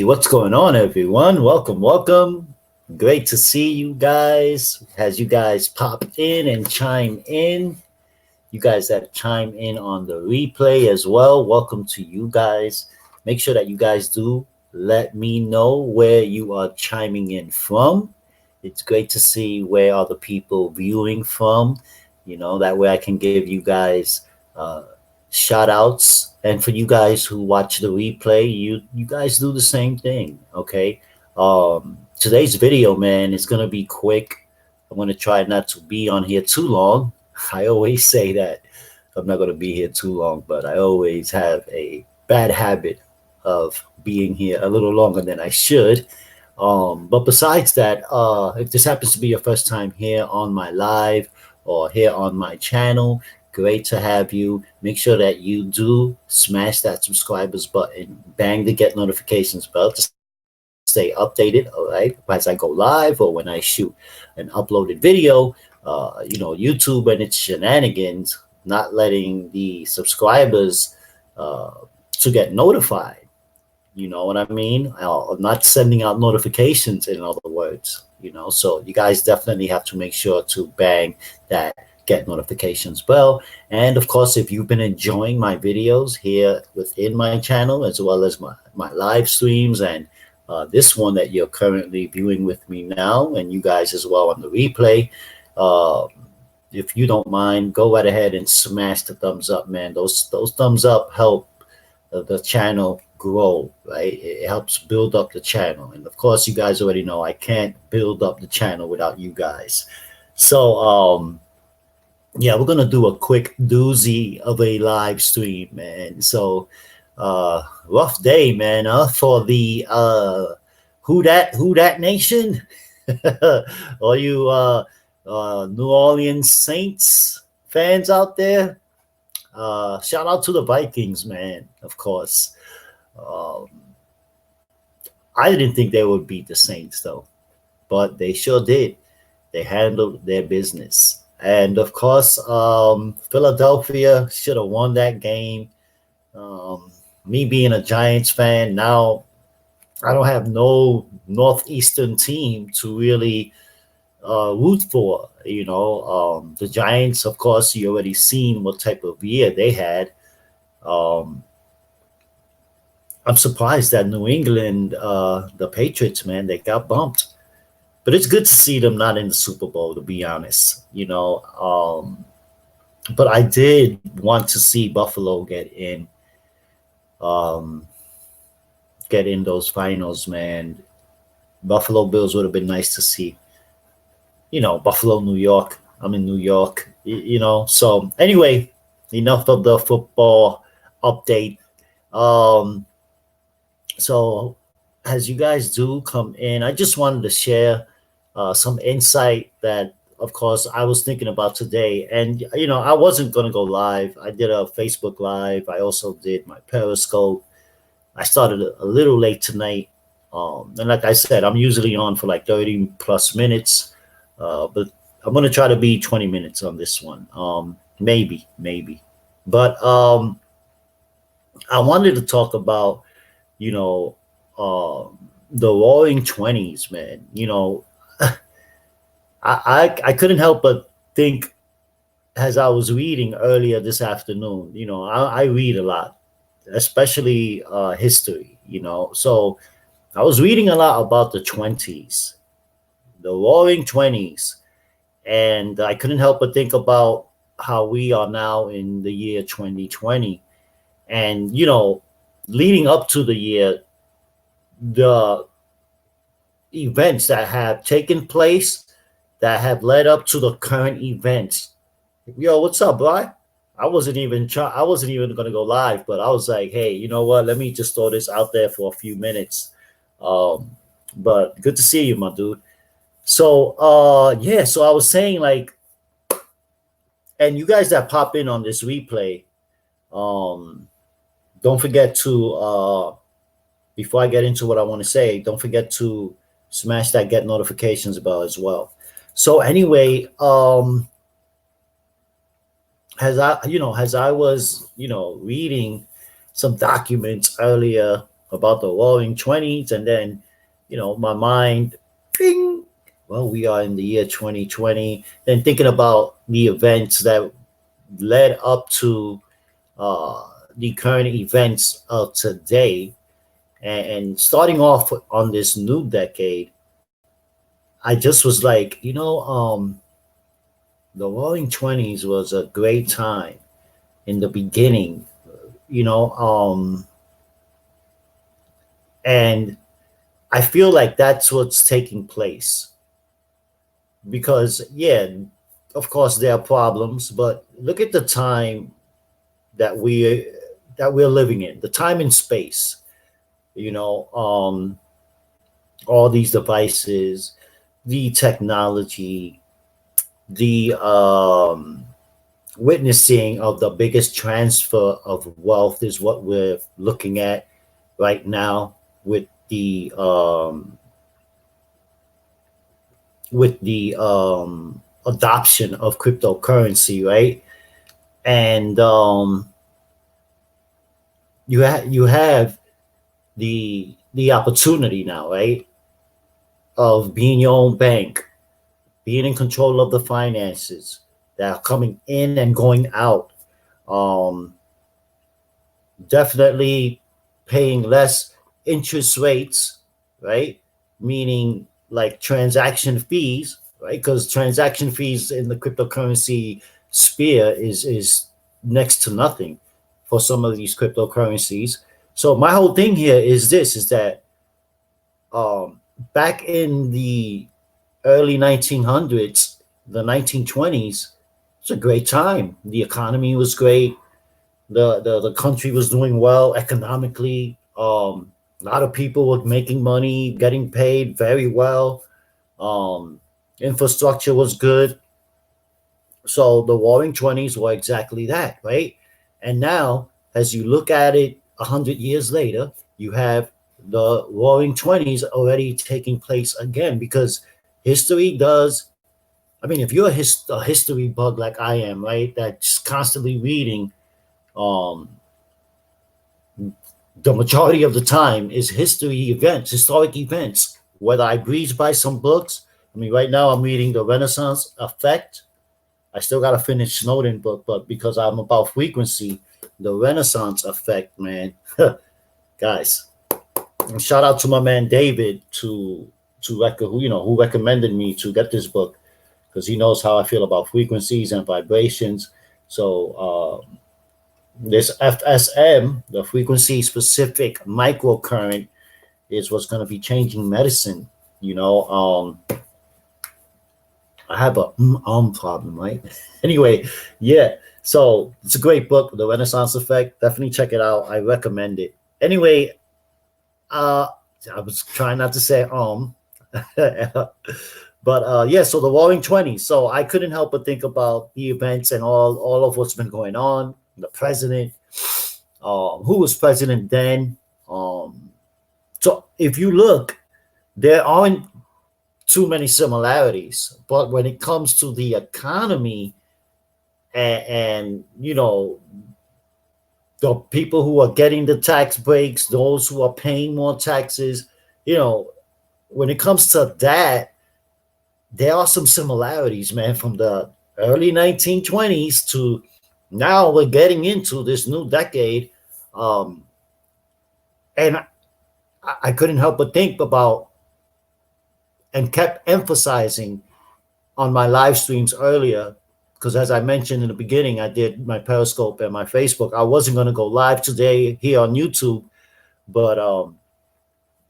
What's going on, everyone? Welcome, welcome. Great to see you guys. As you guys pop in and chime in, you guys that chime in on the replay as well, welcome to you guys. Make sure that you guys do let me know where you are chiming in from. It's great to see where are the people viewing from. That way I can give you guys uh, shout outs. And for you guys who watch the replay, you guys do the same thing. Okay. Today's video, man, is gonna be quick. I'm gonna try not to be on here too long. I always say that I'm not gonna be here too long, but I always have a bad habit of being here a little longer than I should. But besides that, if this happens to be your first time here on my live or here on my channel, great to have you. Make sure that you do smash that subscribers button, bang the get notifications bell to stay updated, all right, as I go live or when I shoot an uploaded video. YouTube and its shenanigans, not letting the subscribers uh, to get notified. You know what I mean? Not sending out notifications, in other words. So you guys definitely have to make sure to bang that get notifications bell. And of course, if you've been enjoying my videos here within my channel, as well as my live streams and this one that you're currently viewing with me now, and you guys as well on the replay, uh, if you don't mind, go right ahead and smash the thumbs up, man. Those thumbs up help the channel grow, right? It helps build up the channel. And of course, you guys already know I can't build up the channel without you guys. So, yeah, we're gonna do a quick doozy of a live stream, man. So, rough day, man, for the who that nation, all you New Orleans Saints fans out there. Shout out to the Vikings, man. Of course, um, I didn't think they would beat the Saints though, but they sure did. They handled their business. And of course, Philadelphia should have won that game. Um, Me being a Giants fan, now I don't have no Northeastern team to really root for. The Giants, of course, you already seen what type of year they had. Um, I'm surprised that New England, the Patriots, man, they got bumped. But it's good to see them not in the Super Bowl, to be honest. But I did want to see Buffalo um, get in those finals, man. Buffalo Bills would have been nice to see. Buffalo, New York. I'm in New York. So anyway, enough of the football update. Um, so as you guys do come in, I just wanted to share some insight that, of course, I was thinking about today. And, I wasn't going to go live. I did a Facebook Live. I also did my Periscope. I started a little late tonight. And like I said, I'm usually on for like 30 plus minutes. But I'm going to try to be 20 minutes on this one. Maybe. But I wanted to talk about, you know, the Roaring Twenties, man. I couldn't help but think as I was reading earlier this afternoon. I read a lot, especially history. So I was reading a lot about the 20s, the Roaring 20s, and I couldn't help but think about how we are now in the year 2020, and leading up to the year, the events that have taken place that have led up to the current events. Yo, what's up, bro? I wasn't even gonna go live, but I was like, hey, you know what? Let me just throw this out there for a few minutes. Um, but good to see you, my dude. So yeah, so I was saying, like, and you guys that pop in on this replay, um, don't forget to before I get into what I want to say, don't forget to smash that get notifications bell as well. So anyway, as I was, reading some documents earlier, about the Roaring Twenties, and then, my mind, bing. Well, we are in the year 2020, and thinking about the events that led up to the current events of today, and starting off on this new decade, I just was like, the Roaring Twenties was a great time in the beginning, you know, and I feel like that's what's taking place because, yeah, of course there are problems, but look at the time that we're living in, the time and space, you know, all these devices, the technology, the witnessing of the biggest transfer of wealth is what we're looking at right now with the adoption of cryptocurrency, right? And you have the opportunity now, right, of being your own bank, being in control of the finances that are coming in and going out. Um, Definitely paying less interest rates, right? Meaning like transaction fees, right? Because transaction fees in the cryptocurrency sphere is next to nothing for some of these cryptocurrencies. So my whole thing here is this: is that um, back in the early 1900s, the 1920s, it's a great time. The economy was great. The country was doing well economically. A lot of people were making money, getting paid very well. Um, Infrastructure was good. So the Roaring Twenties were exactly that, right? And now, as you look at it 100 years later, you have the Roaring Twenties already taking place again because history does. I mean, if you're a history bug like I am, right, that's constantly reading, um, the majority of the time is historic events. Whether I breeze by some books, I mean, right now I'm reading The Renaissance Effect. I still got to finish Snowden book, but because I'm about frequency, The Renaissance Effect, man, guys. And shout out to my man David who recommended me to get this book because he knows how I feel about frequencies and vibrations. So this FSM, the frequency specific microcurrent, is what's going to be changing medicine. You know, I have a problem, right? Anyway, yeah. So it's a great book, The Renaissance Effect. Definitely check it out. I recommend it. Anyway, uh, I was trying not to say but yeah. So the Roaring Twenties. So I couldn't help but think about the events and all of what's been going on. The president, who was president then. So if you look, there aren't too many similarities, but when it comes to the economy and the people who are getting the tax breaks, those who are paying more taxes, you know, when it comes to that, there are some similarities, man, from the early 1920s to now we're getting into this new decade. Um, and I couldn't help but think about and kept emphasizing on my live streams earlier because as I mentioned in the beginning, I did my Periscope and my Facebook. I wasn't going to go live today here on YouTube, but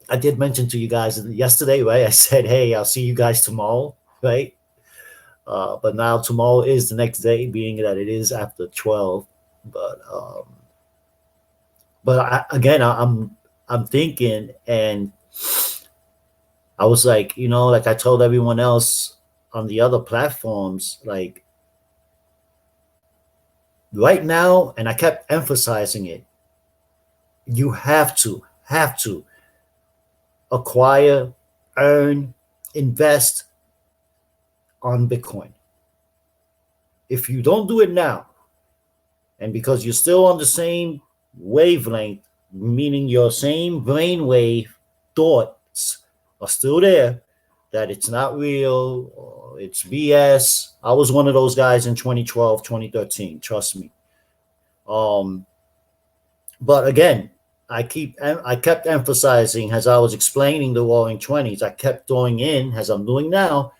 I did mention to you guys yesterday, right? I said, hey, I'll see you guys tomorrow, right? But now tomorrow is the next day, being that it is after 12. But I'm thinking, and I was like, like I told everyone else on the other platforms, like right now, and I kept emphasizing it, you have to acquire, earn, invest on Bitcoin. If you don't do it now, and because you're still on the same wavelength meaning your same brainwave thoughts are still there, that it's not real, or it's BS. I was one of those guys in 2012, 2013. Trust me. Um, but again, I kept emphasizing as I was explaining the Roaring Twenties. I kept throwing in, as I'm doing now,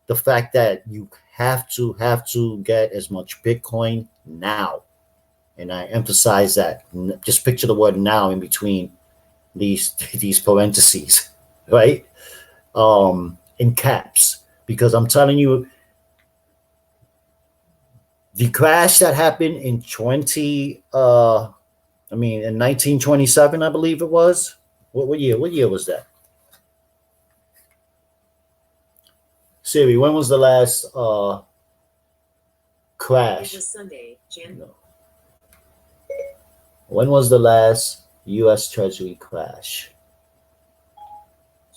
the fact that you have to get as much Bitcoin now, and I emphasize that. Just picture the word "now" in between these parentheses, right? In caps, because I'm telling you, the crash that happened in in 1927, I believe it was. What year? What year was that? Siri, when was the last crash? It was Sunday, Jan. No. When was the last U.S. Treasury crash?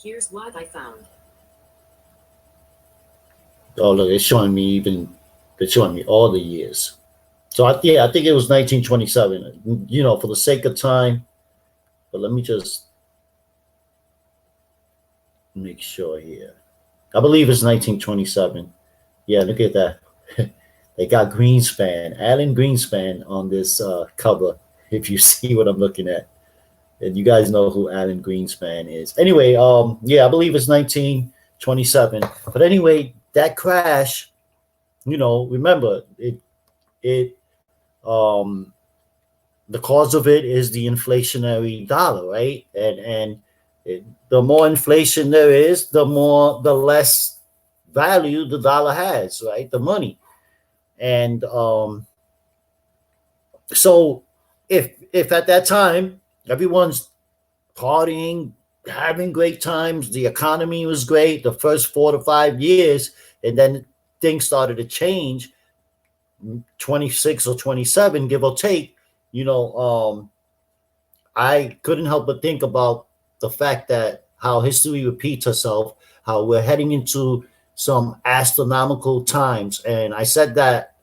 Here's what I found. Oh, look, it's showing me all the years. So I think it was 1927. You know, for the sake of time, but let me just make sure here. I believe it's 1927. Yeah, look at that. They got Greenspan, Alan Greenspan on this cover, if you see what I'm looking at. And you guys know who Alan Greenspan is. Anyway, yeah, I believe it's 1927. But anyway, that crash, remember it the cause of it is the inflationary dollar, right? And the more inflation there is, the less value the dollar has, right? The money. And so if at that time everyone's partying, having great times, the economy was great the first 4 to 5 years, and then things started to change, 26 or 27, give or take, I couldn't help but think about the fact that how history repeats herself, how we're heading into some astronomical times. And I said that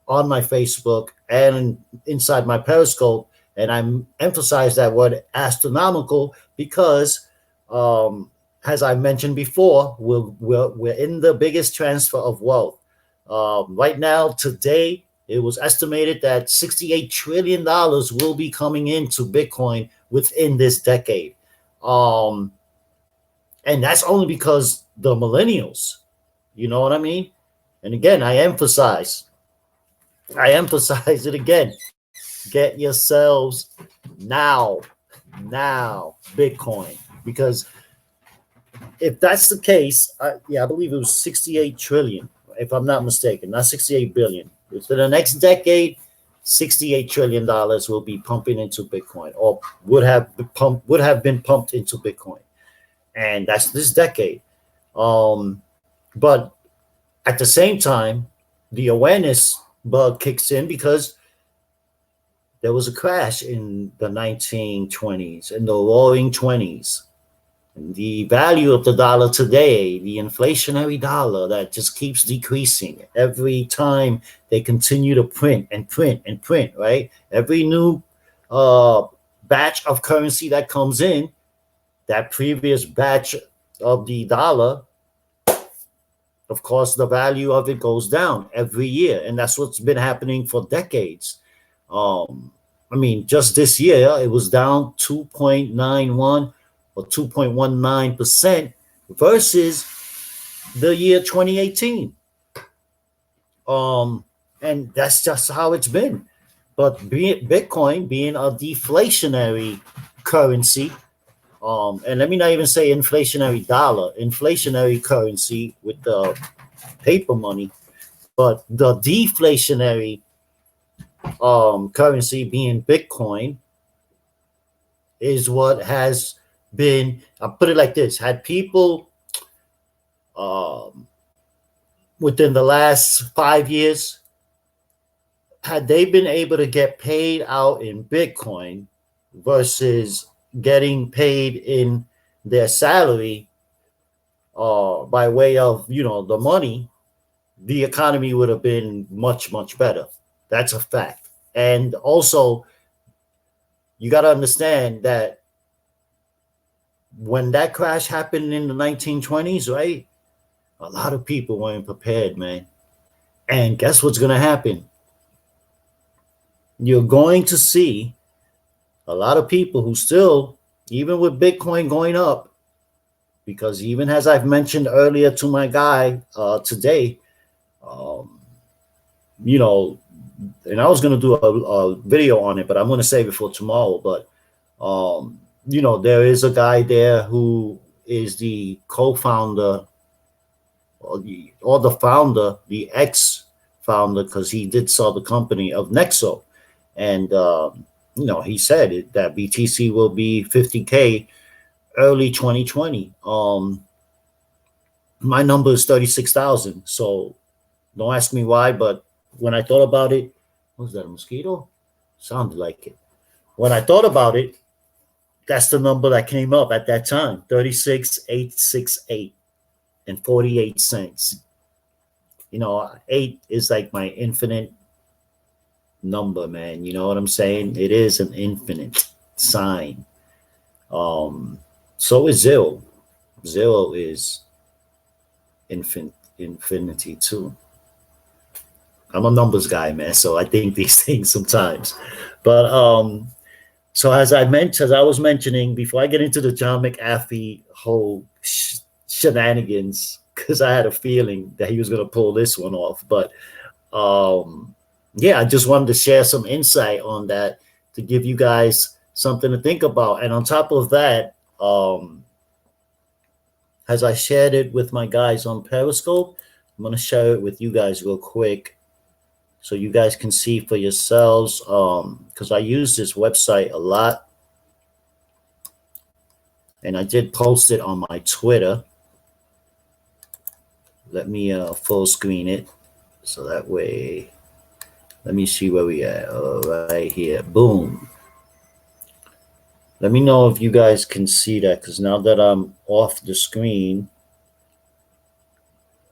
on my Facebook and inside my Periscope, and I emphasize that word astronomical because, as I mentioned before, we're in the biggest transfer of wealth. Right now, today, it was estimated that $68 trillion will be coming into Bitcoin within this decade. And that's only because the millennials, you know what I mean? And again, I emphasize it again. Get yourselves now, Bitcoin. Because if that's the case, I believe it was 68 trillion, if I'm not mistaken, not 68 billion. For the next decade, $68 trillion will be pumping into Bitcoin, or would have been pumped into Bitcoin. And that's this decade. But at the same time, the awareness bug kicks in because there was a crash in the 1920s, in the Roaring Twenties. And the value of the dollar today, the inflationary dollar that just keeps decreasing every time they continue to print and print and print, right? Every new batch of currency that comes in, that previous batch of the dollar, of course, the value of it goes down every year. And that's what's been happening for decades. Just this year, it was down 2.91 or 2.19% versus the year 2018. And that's just how it's been. But Bitcoin being a deflationary currency, and let me not even say inflationary dollar, inflationary currency with the paper money, but the deflationary currency being Bitcoin is what has been, I'll put it like this, had people within the last 5 years, had they been able to get paid out in Bitcoin versus getting paid in their salary by way of, the money, the economy would have been much, much better. That's a fact. And also, you got to understand that when that crash happened in the 1920s, right? A lot of people weren't prepared, man. And guess what's going to happen? You're going to see a lot of people who still, even with Bitcoin going up, because even as I've mentioned earlier to my guy today, um, you know, and I was going to do a video on it, but I'm going to save it for tomorrow. But, you know, there is a guy there who is the co-founder or the founder, the ex-founder, because he did sell the company of Nexo. And, you know, he said that BTC will be 50K early 2020. My number is 36,000. So don't ask me why, but when I thought about it, was that a mosquito? Sounded like it. When I thought about it, that's the number that came up at that time, 36,868 and 48 cents. You know, 8 is like my infinite number, man. You know what I'm saying? It is an infinite sign. So is 0. 0 is infinity too. I'm a numbers guy, man, so I think these things sometimes. But so as I was mentioning before I get into the John McAfee whole shenanigans, because I had a feeling that he was going to pull this one off. But yeah, I just wanted to share some insight on that to give you guys something to think about. And on top of that, as I shared it with my guys on Periscope, I'm going to share it with you guys real quick so you guys can see for yourselves, because I use this website a lot. And I did post it on my Twitter. Let me full screen it so that way, let me see where we at. Right here, boom. Let me know if you guys can see that, because now that I'm off the screen,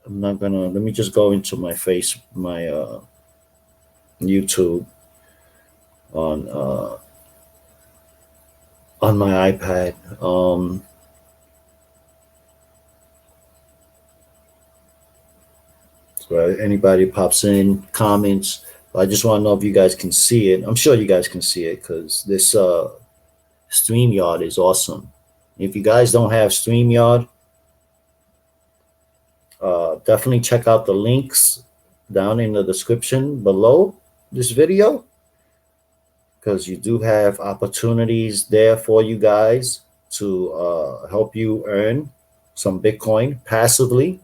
I'm not gonna, let me just go into my YouTube on my iPad. So anybody pops in, comments, I just want to know if you guys can see it. I'm sure you guys can see it because this StreamYard is awesome. If you guys don't have StreamYard, definitely check out the links down in the description below this video, because you do have opportunities there for you guys to help you earn some Bitcoin passively.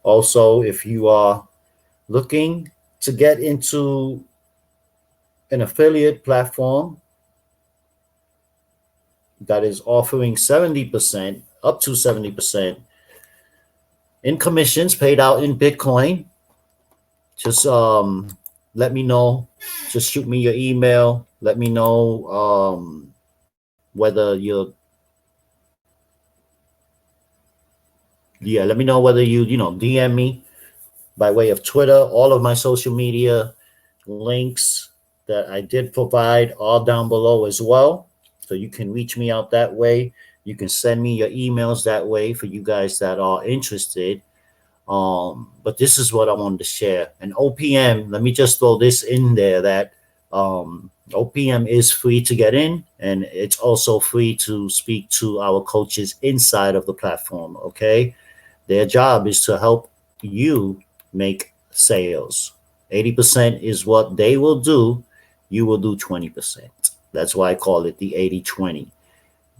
Also, if you are looking to get into an affiliate platform that is offering 70%, up to 70% in commissions paid out in Bitcoin, just let me know. Just shoot me your email. Let me know whether you're, let me know whether you DM me by way of Twitter. All of my social media links that I did provide are down below as well. So you can reach me out that way. You can send me your emails that way for you guys that are interested. But this is what I wanted to share. And OPM, let me just throw this in there that OPM is free to get in, and it's also free to speak to our coaches inside of the platform, okay? Their job is to help you make sales. 80% is what they will do. You will do 20%. That's why I call it the 80-20.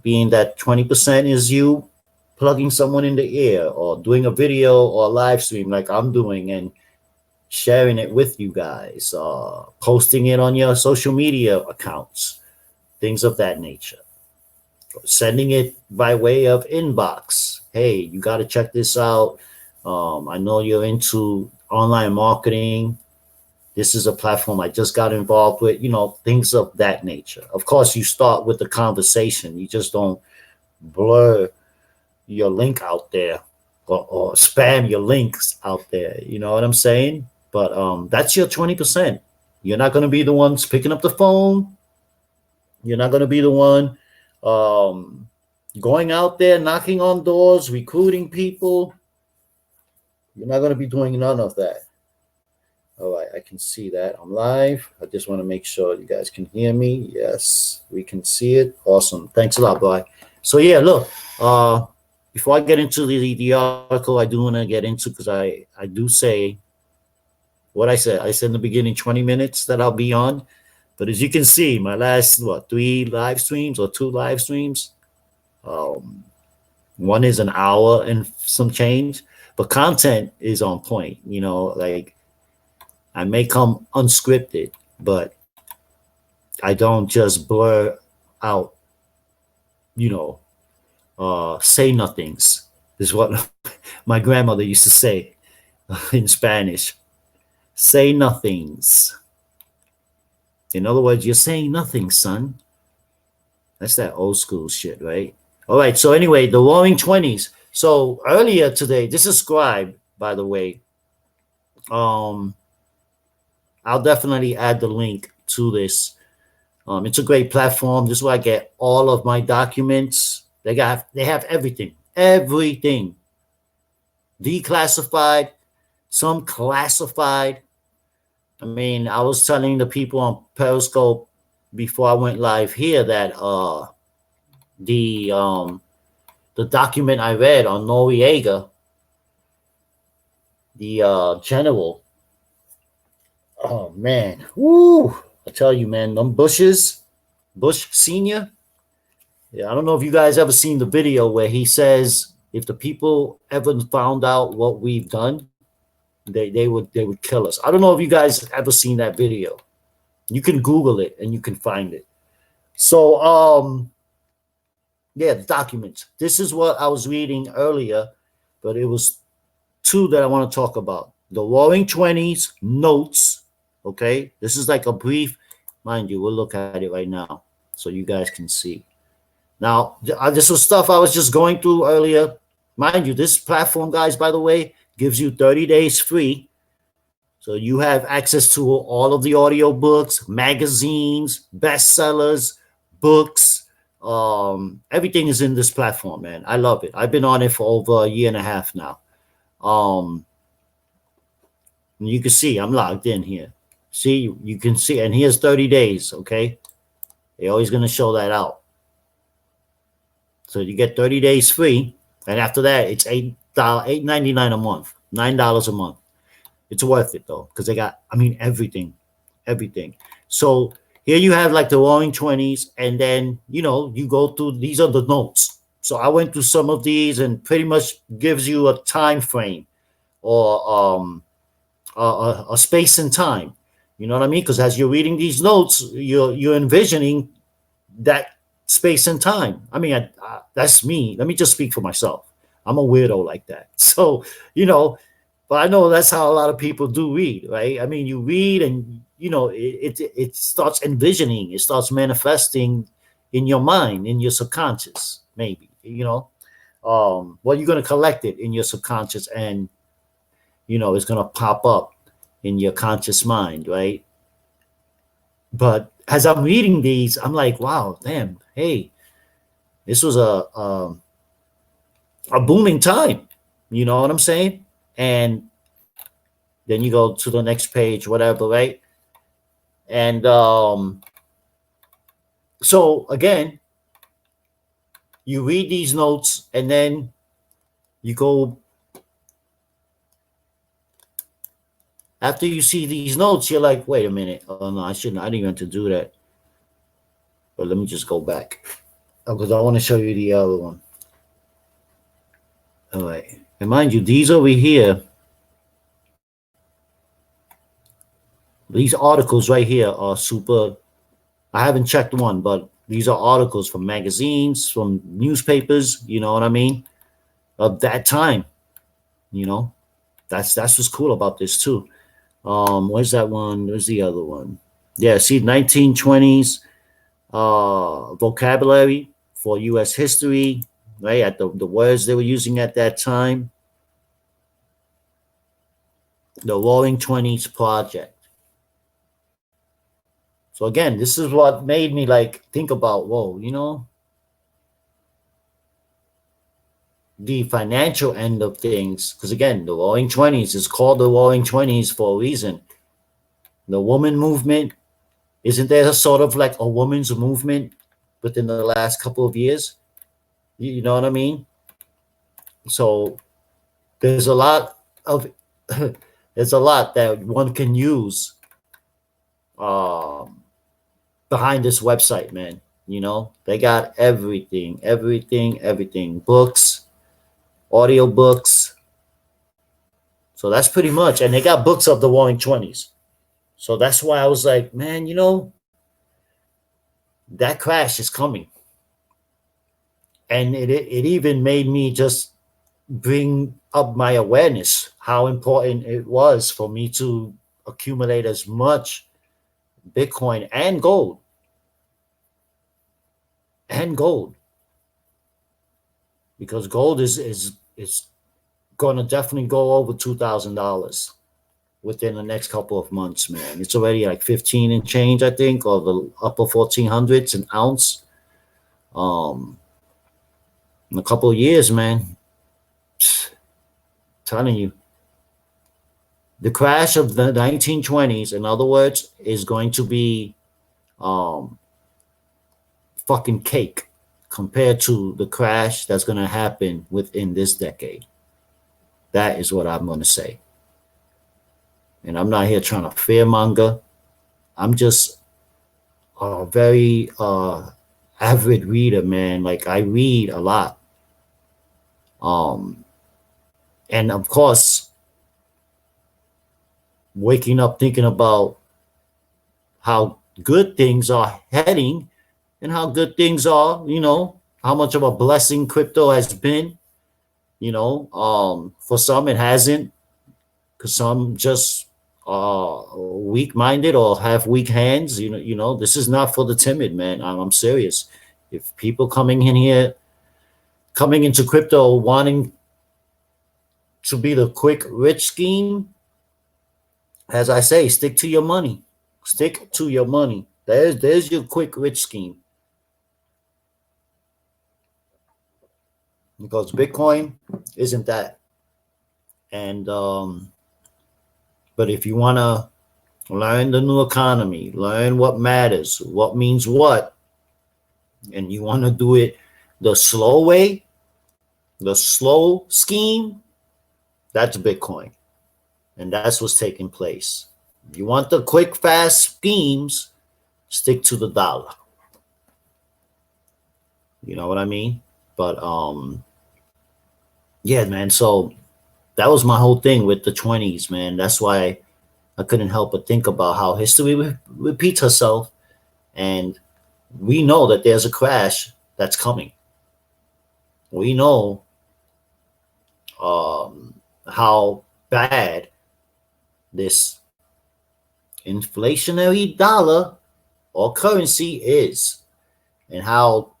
Being that 20% is you plugging someone in the ear or doing a video or a live stream like I'm doing and sharing it with you guys, posting it on your social media accounts, things of that nature. Sending it by way of inbox. Hey, you got to check this out. I know you're into online marketing. This is a platform I just got involved with, things of that nature. Of course, you start with the conversation. You just don't blur your link out there or spam your links out there. You know what I'm saying? But that's your 20%. You're not going to be the ones picking up the phone, You're not going to be the one going out there, knocking on doors, recruiting people. You're not going to be doing none of that. All right, I can see that. I'm live. I just want to make sure you guys can hear me. Yes, we can see it. Awesome. Thanks a lot, boy. So yeah, look, before I get into the article, I do want to get into, because I do say what I said. I said in the beginning, 20 minutes that I'll be on. But as you can see, my last, 3 live streams or 2 live streams, one is an hour and some change, but content is on point. You know, like, I may come unscripted, but I don't just blur out, say nothings, is what my grandmother used to say in Spanish. Say nothings. In other words, you're saying nothing, son. That's that old school shit, right? All right. So anyway, the Roaring 20s. So earlier today, this is Scribe, by the way. I'll definitely add the link to this. It's a great platform. This is where I get all of my documents. They have everything, declassified, some classified. I mean, I was telling the people on Periscope before I went live here that the document I read on Noriega, the general. Oh man, woo! I tell you, man, them Bush Senior. Yeah, I don't know if you guys ever seen the video where he says if the people ever found out what we've done, they would kill us. I don't know if you guys ever seen that video. You can Google it and you can find it. So yeah, the documents. This is what I was reading earlier, but it was 2 that I want to talk about. The Roaring 20s notes. Okay, this is like a brief, mind you, we'll look at it right now so you guys can see. Now, this was stuff I was just going through earlier. Mind you, this platform, guys, by the way, gives you 30 days free. So you have access to all of the audio books, magazines, bestsellers, books. Everything is in this platform, man. I love it. I've been on it for over a year and a half now. You can see I'm logged in here. See, you can see, and here's 30 days, okay? They're always going to show that out. So you get 30 days free, and after that, it's $8.99 a month, $9 a month. It's worth it, though, because they got, I mean, everything. So here you have, like, the Roaring 20s, and then, you go through, these are the notes. So I went through some of these, and pretty much gives you a time frame or a space and time. You know what I mean? Because as you're reading these notes, you're envisioning that space and time. I mean, that's me. Let me just speak for myself. I'm a weirdo like that. So, but I know that's how a lot of people do read, right? I mean, you read and, it starts envisioning. It starts manifesting in your mind, in your subconscious, maybe, well, you're going to collect it in your subconscious and, it's going to pop up in your conscious mind, right? But as I'm reading these, I'm like, wow, damn, hey, this was a booming time. You know what I'm saying? And then you go to the next page, whatever, right? And so again, you read these notes and then you go. After you see these notes, you're like, wait a minute. Oh, no, I shouldn't. I didn't even have to do that. But let me just go back because I want to show you the other one. All right. And mind you, these over here, these articles right here are super. I haven't checked one, but these are articles from magazines, from newspapers, you know what I mean? Of that time, That's what's cool about this too. Where's that one? Where's the other one? Yeah, see, 1920s vocabulary for U.S. history, right? At the words they were using at that time. The Roaring 20s Project. So again, this is what made me like think about, whoa, the financial end of things. Because again, the Roaring 20s is called the Roaring 20s for a reason. The woman movement, isn't there a sort of like a woman's movement within the last couple of years? You know what I mean? So there's a lot of there's a lot that one can use um, behind this website, man. They got everything, everything, everything. Books, audio books. So that's pretty much, and they got books of the Roaring 20s. So that's why I was like, man, that crash is coming. And it even made me just bring up my awareness how important it was for me to accumulate as much Bitcoin and gold, because gold is going to definitely go over $2,000 within the next couple of months, man. It's already like 15 and change, I think, or the upper 1400s an ounce. In a couple of years, man, telling you, the crash of the 1920s, in other words, is going to be fucking cake compared to the crash that's going to happen within this decade. That is what I'm going to say. And I'm not here trying to fearmonger. I'm just a very avid reader, man. Like, I read a lot. And of course, waking up thinking about how good things are heading and how good things are, how much of a blessing crypto has been. For some it hasn't, because some just weak-minded or have weak hands. This is not for the timid, man. I'm serious. If people coming into crypto wanting to be the quick rich scheme, as I say, stick to your money. Stick to your money. There's your quick rich scheme. Because Bitcoin isn't that. And but if you want to learn the new economy, learn what matters, what means what, and you want to do it the slow way, the slow scheme, that's Bitcoin. And that's what's taking place. If you want the quick, fast schemes, stick to the dollar. You know what I mean? But yeah, man. So that was my whole thing with the 20s, man. That's why I couldn't help but think about how history repeats herself, and we know that there's a crash that's coming. We know how bad this inflationary dollar or currency is, and how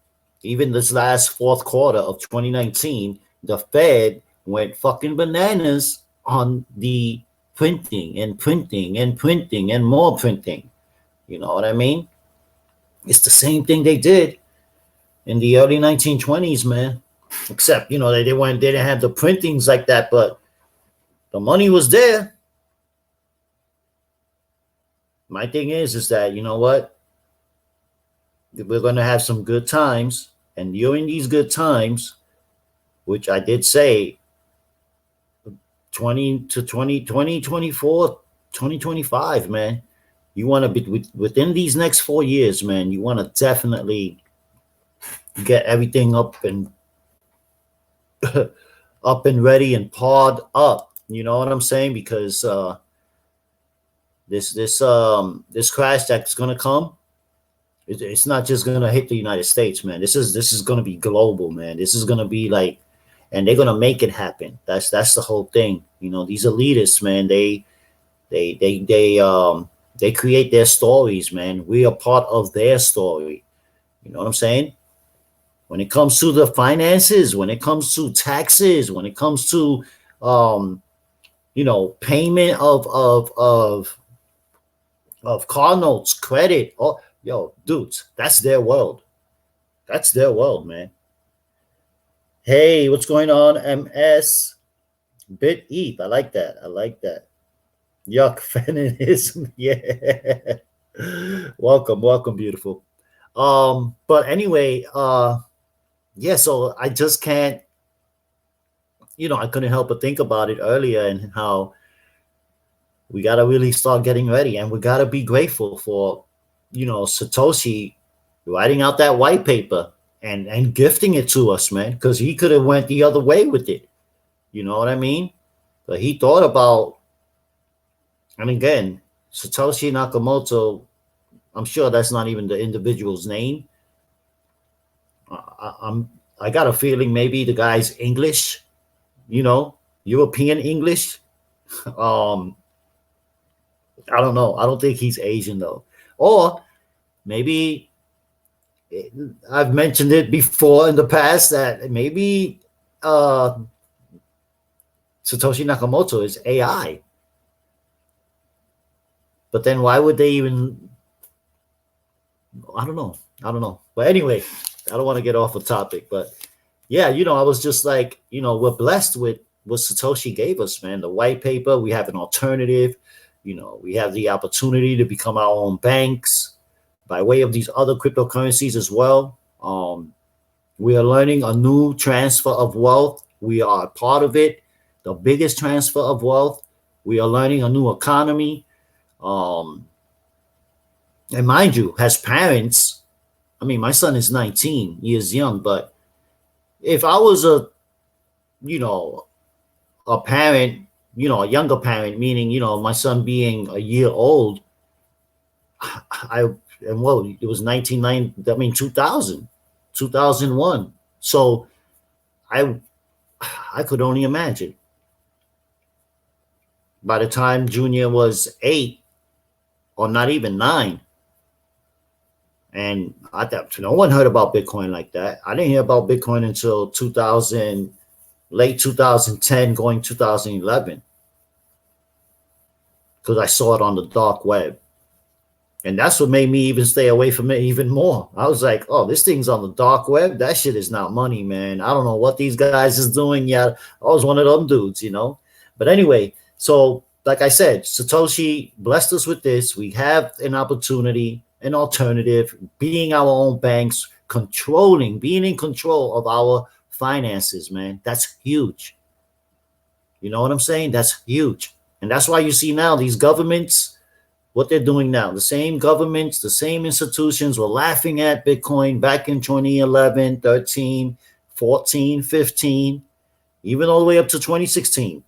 even this last fourth quarter of 2019, the Fed went fucking bananas on the printing and printing and printing and more printing. You know what I mean? It's the same thing they did in the early 1920s, man. Except, they didn't have the printings like that, but the money was there. My thing is that, you know what? We're going to have some good times. And during these good times, which I did say, 2024, 2025, man, you want to be within these next 4 years, man, you want to definitely get everything up and ready and pawed up. You know what I'm saying? Because this crash that's going to come, it's not just going to hit the United States, man. This is going to be global, man. This is going to be like, and they're going to make it happen. That's the whole thing. These elitists, man, they create their stories, man. We are part of their story. You know what I'm saying? When it comes to the finances, when it comes to taxes, when it comes to payment of of car notes, credit. Oh, yo, dudes, that's their world. That's their world, man. Hey, what's going on, MS? Bit ETH. I like that. I like that. Yuck, feminism. Yeah. Welcome, welcome, beautiful. But anyway, yeah, so I just can't, I couldn't help but think about it earlier and how we got to really start getting ready, and we got to be grateful for, Satoshi writing out that white paper and gifting it to us, man, because he could have went the other way with it. You know what I mean? But he thought about, and again, Satoshi Nakamoto, I'm sure that's not even the individual's name. I got a feeling maybe the guy's English, European English. I don't know. I don't think he's Asian though. Or maybe I've mentioned it before in the past that maybe Satoshi Nakamoto is AI. But then why would they even? I don't know. But anyway, I don't want to get off the topic. But yeah, I was just like, we're blessed with what Satoshi gave us, man. The white paper, we have an alternative. We have the opportunity to become our own banks by way of these other cryptocurrencies as well. We are learning a new transfer of wealth. We are a part of it, the biggest transfer of wealth. We are learning a new economy. And mind you, as parents, I mean, my son is 19 years young, but if I was a parent, a younger parent, meaning, my son being a year old, it was 1990, I mean, 2000, 2001. So I could only imagine by the time Junior was 8 or not even 9. And I thought no one heard about Bitcoin like that. I didn't hear about Bitcoin until 2000, late 2010, going 2011. Because I saw it on the dark web. And that's what made me even stay away from it even more. I was like, oh, this thing's on the dark web. That shit is not money, man. I don't know what these guys is doing yet. I was one of them dudes, But anyway, so like I said, Satoshi blessed us with this. We have an opportunity, an alternative, being our own banks, being in control of our finances, man. That's huge. You know what I'm saying? That's huge. And that's why you see now these governments, what they're doing now. The same governments, the same institutions were laughing at Bitcoin back in 2011, 13, 14, 15, even all the way up to 2016.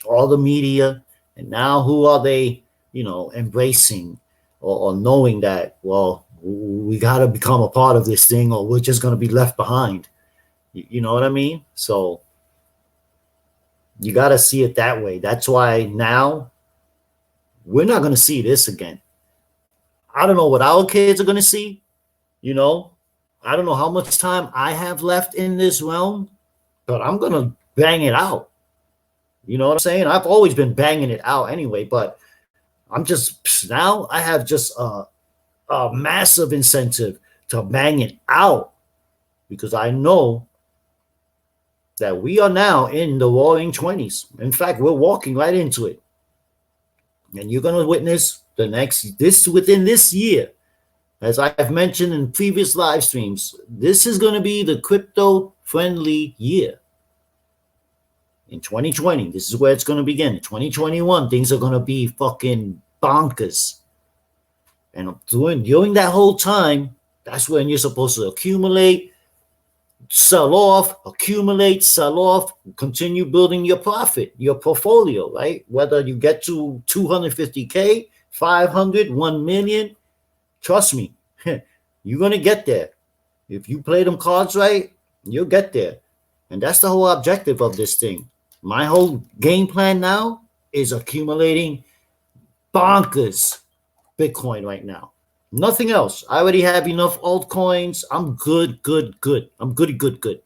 All the media. And now who are they, embracing or knowing that, well, we got to become a part of this thing or we're just going to be left behind. You know what I mean? So you got to see it that way. That's why now we're not going to see this again. I don't know what our kids are going to see. I don't know how much time I have left in this realm, but I'm going to bang it out. You know what I'm saying? I've always been banging it out anyway, but I'm just, now I have just a massive incentive to bang it out because I know that we are now in the roaring 20s. In fact, we're walking right into it. And you're going to witness within this year, as I've mentioned in previous live streams, this is going to be the crypto-friendly year. In 2020, this is where it's going to begin. In 2021, things are going to be fucking bonkers. And during that whole time, that's when you're supposed to accumulate, sell off, accumulate, sell off, continue building your profit, your portfolio, right? Whether you get to 250K, 500, 1 million, trust me, you're going to get there. If you play them cards right, you'll get there. And that's the whole objective of this thing. My whole game plan now is accumulating bonkers Bitcoin right now. Nothing else. I already have enough altcoins. I'm good. I'm good.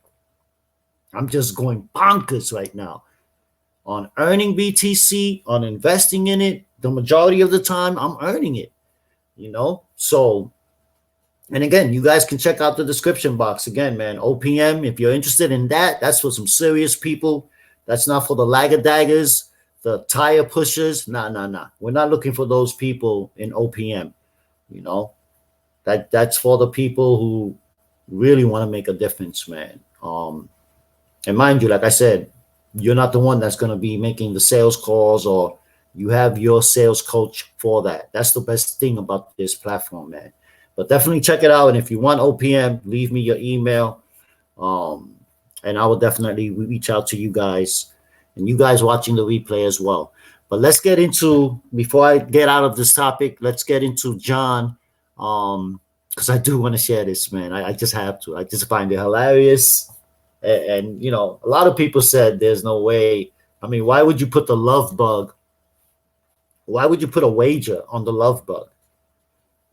I'm just going bonkers right now on earning BTC, on investing in it, the majority of the time I'm earning it, So, and again, you guys can check out the description box again, man. OPM, if you're interested in that, that's for some serious people. That's not for the lagger-daggers, the tire pushers. Nah. We're not looking for those people in OPM, you know. That's for the people who really want to make a difference, man. And mind you, like I said, you're not the one that's going to be making the sales calls, or you have your sales coach for that. That's the best thing about this platform, man. But definitely check it out. And if you want OPM, leave me your email. And I will definitely reach out to you guys, and you guys watching the replay as well. But let's get into, before I get out of this topic, let's get into John. Because I do want to share this, man. I just have to. I just find it hilarious. And a lot of people said there's no way. I mean, why would you put the love bug? Why would you put a wager on the love bug?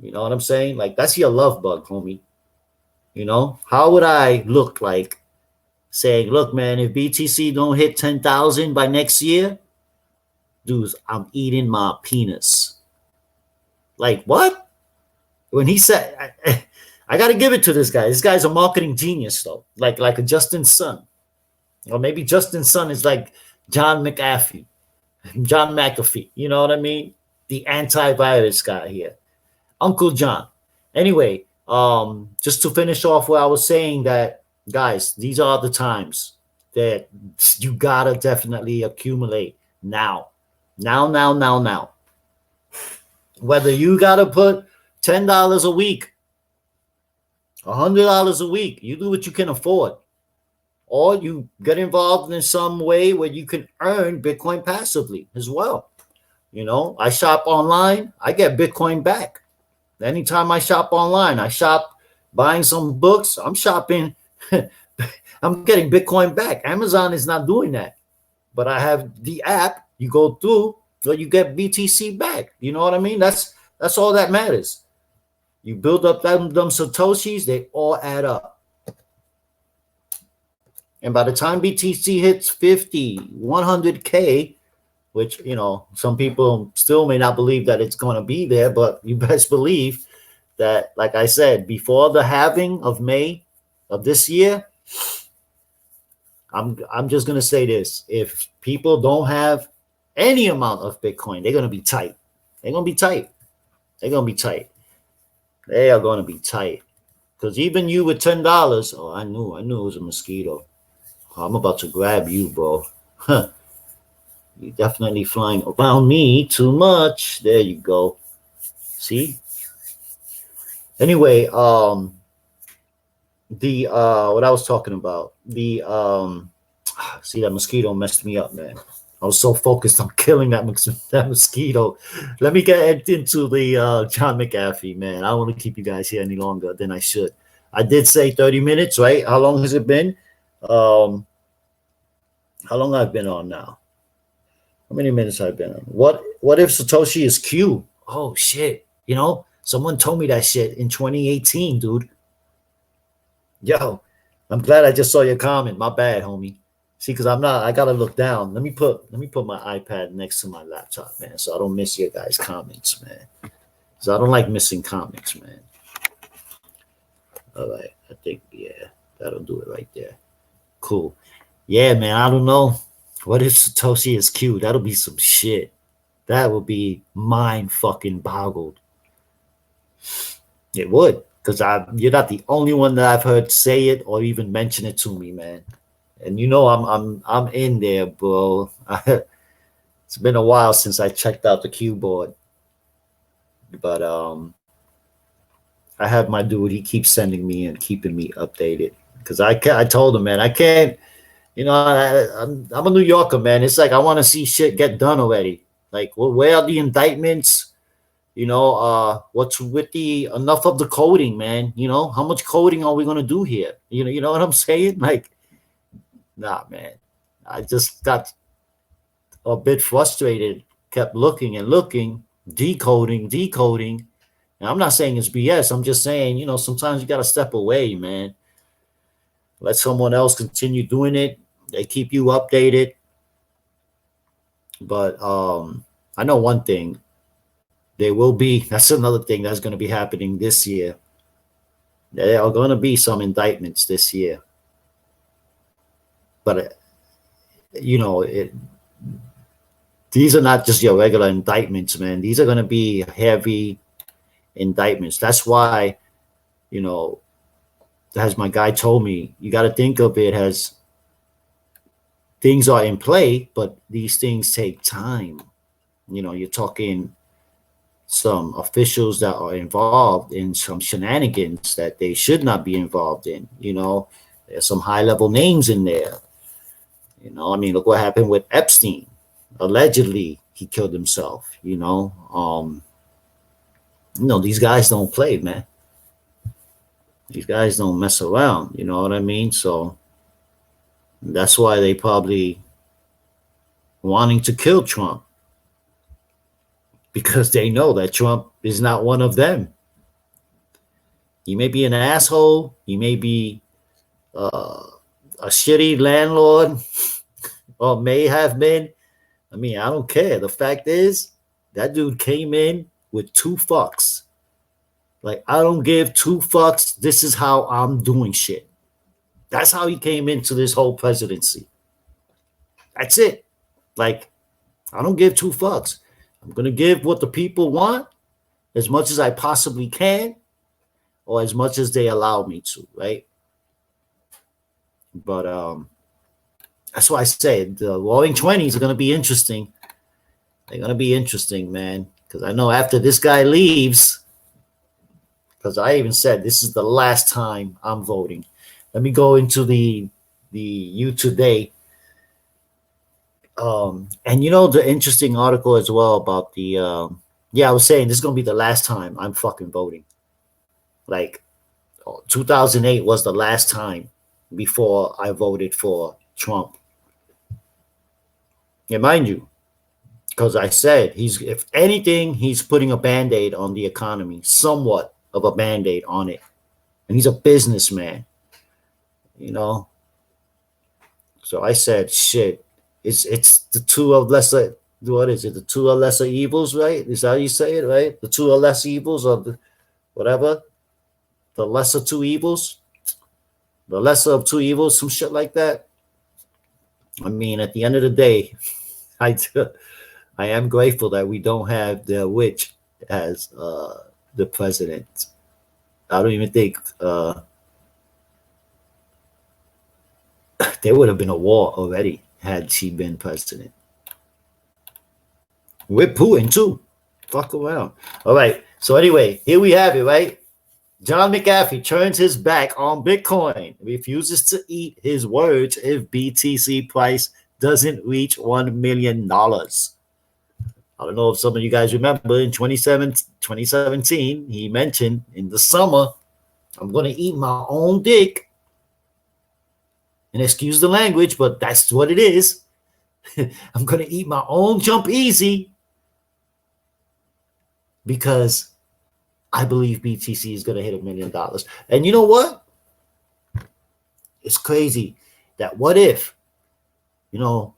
You know what I'm saying? Like, that's your love bug, homie. How would I look like saying, look, man, if BTC don't hit 10,000 by next year, dudes, I'm eating my penis. Like, what? When he said, I got to give it to this guy. This guy's a marketing genius, though. Like a Justin Sun. Or maybe Justin Sun is like John McAfee. John McAfee. You know what I mean? The antivirus guy here. Uncle John. Anyway, just to finish off what I was saying, that, guys, these are the times that you got to definitely accumulate now. Now. Whether you got to put $10 a week, $100 a week, you do what you can afford. Or you get involved in some way where you can earn Bitcoin passively as well. I shop online, I get Bitcoin back. Anytime I shop online, I shop buying some books, I'm shopping, I'm getting Bitcoin back. Amazon is not doing that. But I have the app, you go through, so you get BTC back. You know what I mean? That's all that matters. You build up them Satoshis, they all add up. And by the time BTC hits 50, 100K, which, some people still may not believe that it's going to be there, but you best believe that, like I said, before the halving of May of this year, I'm just going to say this. If people don't have any amount of Bitcoin, they're going to be tight. They are going to be tight. Because even you with $10, oh, I knew it was a mosquito. I'm about to grab you, bro. Huh. You're definitely flying around me too much. There you go. See? Anyway, what I was talking about, see, that mosquito messed me up, man. I was so focused on killing that mosquito. Let me get into the John McAfee, man. I don't want to keep you guys here any longer than I should. I did say 30 minutes, right? How long has it been? How long I've been on now? How many minutes I've been on? What if Satoshi is Q? Oh, shit. Someone told me that shit in 2018, dude. Yo, I'm glad I just saw your comment. My bad, homie. See, because I gotta look down. Let me put my iPad next to my laptop, man, so I don't miss your guys' comments, man. So I don't like missing comments, man. All right, I think, yeah, that'll do it right there. Cool. Yeah, man, I don't know. What if Satoshi is Q? That'll be some shit. That would be mind fucking boggled. It would, because you're not the only one that I've heard say it or even mention it to me, man. And I'm in there, bro. It's been a while since I checked out the Q board, but I have my dude. He keeps sending me and keeping me updated, because I told him, man, I can't. I'm a New Yorker, man. It's like I want to see shit get done already. Like, where are the indictments? What's with the enough of the coding, man? How much coding are we gonna do here? You know what I'm saying? Like, nah, man. I just got a bit frustrated. Kept looking and looking, decoding. And I'm not saying it's BS. I'm just saying, sometimes you gotta step away, man. Let someone else continue doing it. They keep you updated. But I know one thing. There will be, that's another thing that's going to be happening this year. There are going to be some indictments this year. But, these are not just your regular indictments, man. These are going to be heavy indictments. That's why, as my guy told me, you got to think of it as things are in play, but these things take time. You're talking some officials that are involved in some shenanigans that they should not be involved in. There's some high level names in there. Look what happened with Epstein. Allegedly, he killed himself. These guys don't play, man. These guys don't mess around. You know what I mean? So that's why they probably wanting to kill Trump, because they know that Trump is not one of them. He may be an asshole. He may be a shitty landlord, or may have been. I don't care. The fact is, that dude came in with 2 fucks. Like, I don't give 2 fucks. This is how I'm doing shit. That's how he came into this whole presidency. That's it. Like, I don't give 2 fucks. I'm going to give what the people want as much as I possibly can, or as much as they allow me to, right? But that's why I say the Roaring 20s are going to be interesting. They're going to be interesting, man, because I know after this guy leaves, because I even said this is the last time I'm voting. Let me go into the You Today. And the interesting article as well about the I was saying this is gonna be the last time I'm fucking voting. Like 2008 was the last time before I voted for Trump. And mind you, because I said if anything, he's putting a band-aid on the economy, somewhat of a band-aid on it. And he's a businessman, So I said, shit. It's the 2 of lesser, what is it? The 2 of lesser evils, right? Is that how you say it, right? The 2 of less evils, or the whatever. The lesser 2 evils. The lesser of 2 evils, some shit like that. At the end of the day, I am grateful that we don't have the witch as the president. I don't even think there would have been a war already had she been president. With Putin, too. Fuck around. All right. So anyway, here we have it, right? John McAfee turns his back on Bitcoin, refuses to eat his words if BTC price doesn't reach $1 million. I don't know if some of you guys remember in 2017, he mentioned in the summer, I'm going to eat my own dick. And excuse the language, but that's what it is. I'm going to eat my own jump easy because I believe BTC is going to hit $1 million. And you know what? It's crazy that what if, we're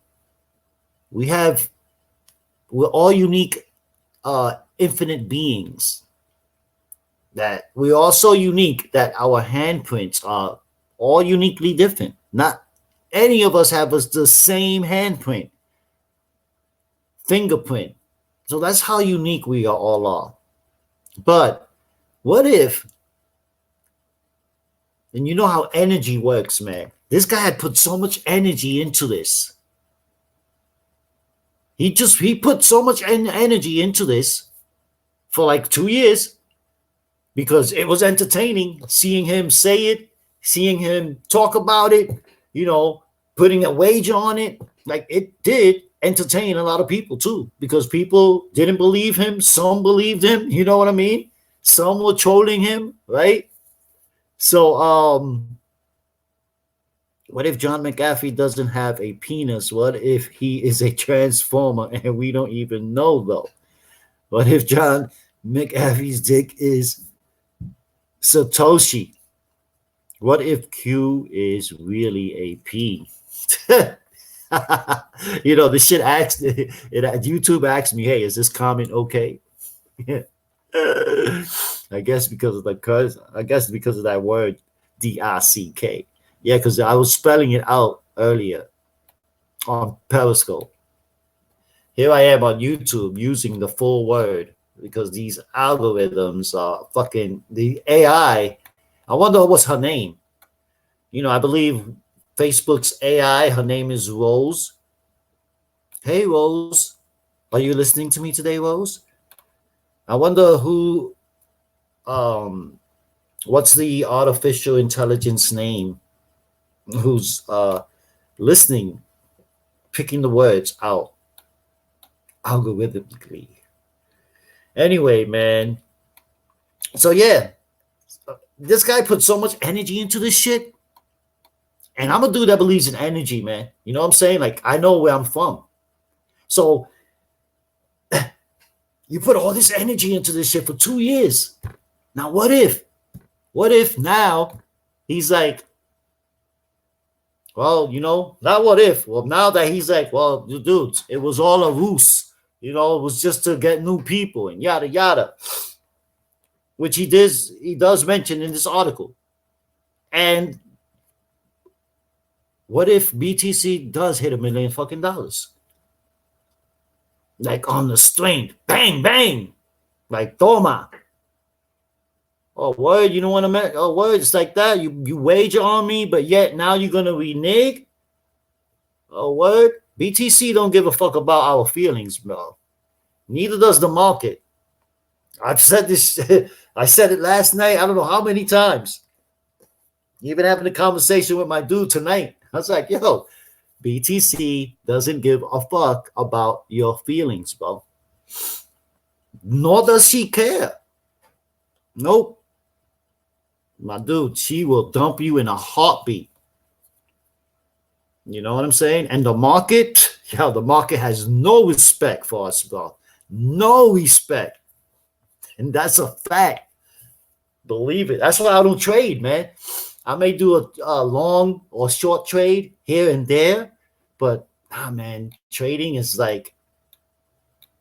all unique, infinite beings, that we're all so unique that our handprints are all uniquely different. Not any of us have the same handprint, fingerprint. So that's how unique we all are. But what if, and you know how energy works, man. This guy had put so much energy into this. He put so much energy into this for like 2 years because it was entertaining seeing him say it, seeing him talk about it, putting a wager on it. Like, it did entertain a lot of people too, because people didn't believe him. Some believed him. You know what I mean? Some were trolling him, right? So, what if John McAfee doesn't have a penis? What if he is a transformer and we don't even know, though? What if John McAfee's dick is Satoshi? What if Q is really a P? The shit asks YouTube asks me, "Hey, is this comment okay?" I guess because of that word DICK. Yeah, because I was spelling it out earlier on Periscope. Here I am on YouTube using the full word because these algorithms are fucking the AI. I wonder what's her name. I believe Facebook's AI, her name is Rose. Hey, Rose. Are you listening to me today, Rose? I wonder what's the artificial intelligence name who's listening, picking the words out algorithmically. Anyway, man. So, yeah, this guy put so much energy into this shit. And I'm a dude that believes in energy, man. You know what I'm saying? Like, I know where I'm from. So, you put all this energy into this shit for 2 years. Now, what if now he's like, well, not what if. Well, now that he's like, well, dudes, it was all a ruse. It was just to get new people and yada yada. Which he does mention in this article. And what if BTC does hit $1 million fucking dollars? Like on the strength. Bang, bang. Like Toma. Oh, word, you know what I meant? Oh, word, it's like that. You wager on me, but yet now you're going to renege? Oh, word. BTC don't give a fuck about our feelings, bro. Neither does the market. I've said this. I said it last night. I don't know how many times. Even having a conversation with my dude tonight. I was like, yo, BTC doesn't give a fuck about your feelings, bro. Nor does she care. Nope. My dude, she will dump you in a heartbeat. You know what I'm saying? And the market has no respect for us, bro. No respect. And that's a fact. Believe it. That's why I don't trade, man. I may do a long or short trade here and there, but man, trading is like,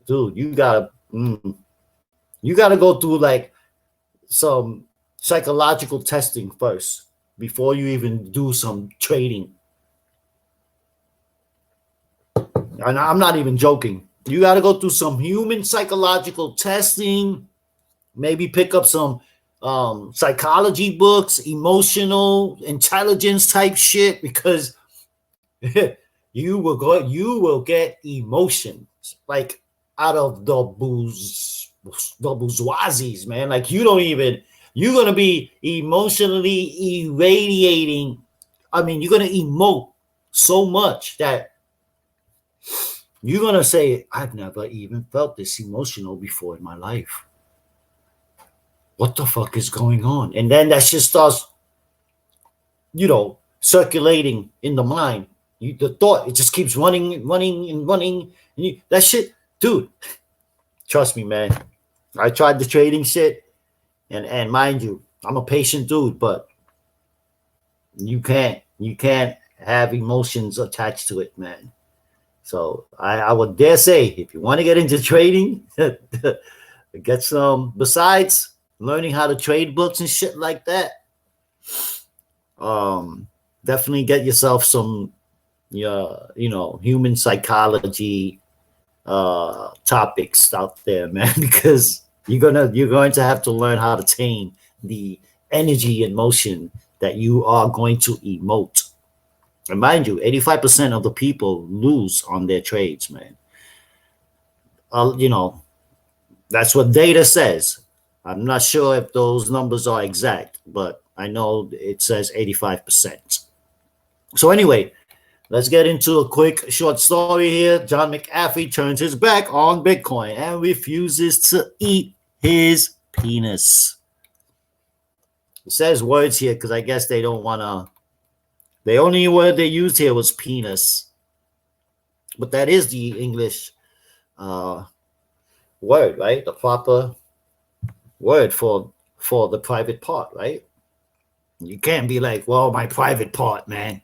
dude, you gotta go through like some psychological testing first before you even do some trading. And I'm not even joking. You got to go through some human psychological testing, maybe pick up some psychology books, emotional intelligence type shit, because you will get emotions like out of the bourgeoisies, man. Like you're going to be emotionally irradiating. I mean, you're going to emote so much that you're going to say, I've never even felt this emotional before in my life. What the fuck is going on? And then that shit starts, circulating in the mind. The thought, it just keeps running. And that shit, dude, trust me, man. I tried the trading shit. And mind you, I'm a patient dude, but you can't have emotions attached to it, man. So I would dare say, if you want to get into trading, get some, besides learning how to trade books and shit like that, definitely get yourself some, human psychology topics out there, man, because you're going to have to learn how to tame the energy and motion that you are going to emote. And mind you, 85% of the people lose on their trades, man. That's what data says. I'm not sure if those numbers are exact, but I know it says 85%. So anyway, let's get into a quick short story here. John McAfee turns his back on Bitcoin and refuses to eat his penis. It says words here because I guess they don't want to. The only word they used here was penis. But that is the English word, right? The proper word for the private part, right? You can't be like, well, my private part, man.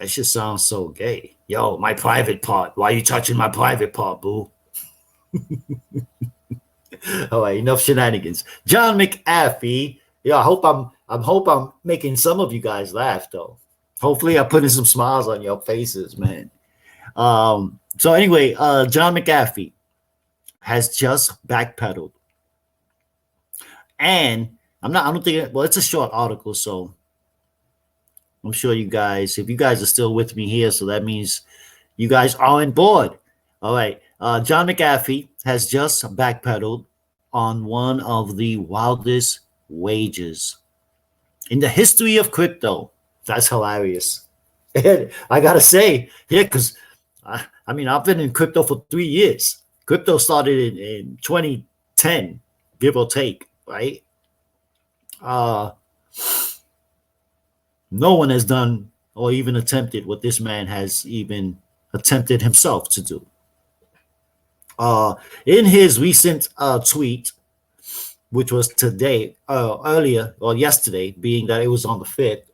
That shit sounds so gay. Yo, my private part. Why are you touching my private part, boo? All right, enough shenanigans. John McAfee. Yeah, I hope I'm making some of you guys laugh though. Hopefully I'm putting some smiles on your faces, man. So anyway, John McAfee has just backpedaled. And I don't think well, it's a short article, so I'm sure you guys, if you guys are still with me here, so that means you guys are on board. All right. John McAfee has just backpedaled on one of the wildest wages in the history of crypto. That's hilarious. And I gotta say, yeah, because I mean, I've been in crypto for 3 years. Crypto started in 2010, give or take, right? Uh, no one has done or even attempted what this man has even attempted himself to do. In his recent tweet, which was today, earlier or yesterday, being that it was on the 5th,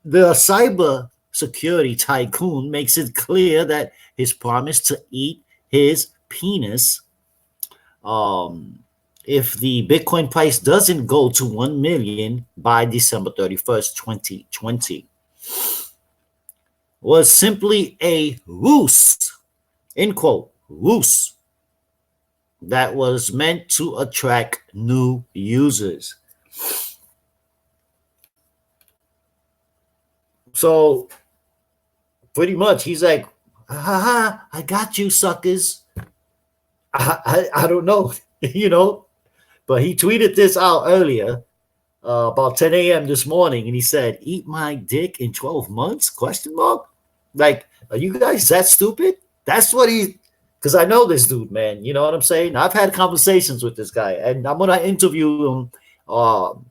the cyber security tycoon makes it clear that his promise to eat his penis, if the Bitcoin price doesn't go to 1 million by December 31st, 2020, was simply a ruse, end quote, ruse, that was meant to attract new users. So pretty much he's like, haha, I got you, suckers. I don't know, you know, but he tweeted this out earlier, about 10 a.m. this morning, and he said, "Eat my dick in 12 months?" Question mark. Like, are you guys that stupid? That's what he. Because I know this dude, man. You know what I'm saying? I've had conversations with this guy, and I'm gonna interview him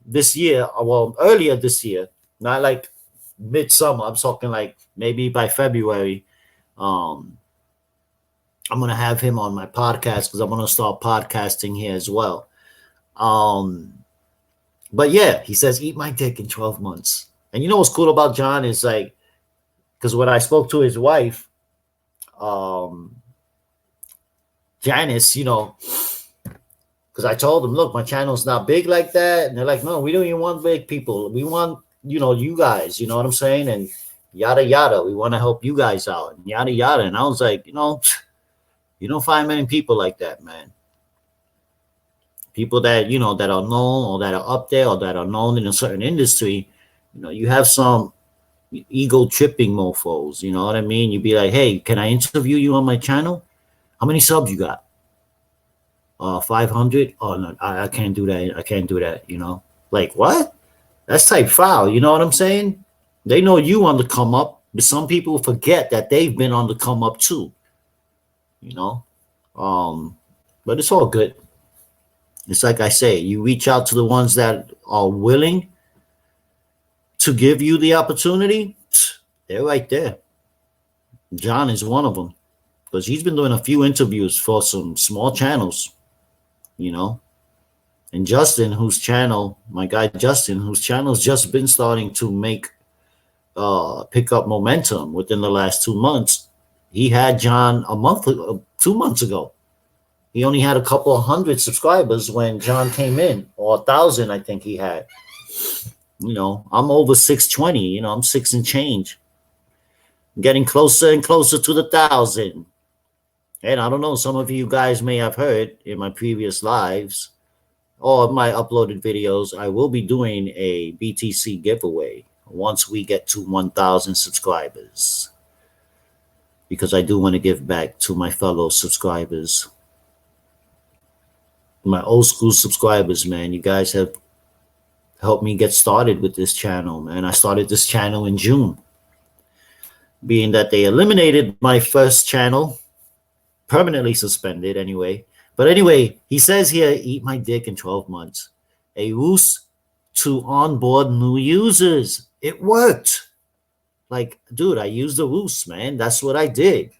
this year. Well, earlier this year, not like midsummer. I'm talking like maybe by February. Um, I'm gonna have him on my podcast because I'm gonna start podcasting here as well. But yeah, he says, "Eat my dick in 12 months." And you know what's cool about John is like, because when I spoke to his wife, um, Janice, you know, because I told them, look, my channel's not big like that. And they're like, no, we don't even want big people. We want, you know, you guys, you know what I'm saying? And yada, yada. We want to help you guys out and yada, yada. And I was like, you know, you don't find many people like that, man. People that, you know, that are known or that are up there or that are known in a certain industry. You know, you have some ego tripping mofos, you know what I mean? You'd be like, hey, can I interview you on my channel? How many subs you got? 500? Oh, no, I can't do that. I can't do that, you know? Like, what? That's type foul, you know what I'm saying? They know you on the come up, but some people forget that they've been on the come up too, you know? But it's all good. It's like I say, you reach out to the ones that are willing to give you the opportunity, they're right there. John is one of them because he's been doing a few interviews for some small channels, you know. And Justin, whose channel, my guy Justin, whose channel's just been starting to make pick up momentum within the last 2 months. He had John 2 months ago. He only had a couple of hundred subscribers when John came in, or 1,000, I think he had. You know, I'm over 620. You know, I'm 6 and change. I'm getting closer and closer to the 1,000. And I don't know, some of you guys may have heard in my previous lives or my uploaded videos, I will be doing a BTC giveaway once we get to 1,000 subscribers. Because I do want to give back to my fellow subscribers. My old school subscribers, man. You guys have helped me get started with this channel, man. I started this channel in June. Being that they eliminated my first channel, permanently suspended anyway. But anyway, he says here, eat my dick in 12 months. A ruse to onboard new users. It worked. Like, dude, I used the ruse, man. That's what I did.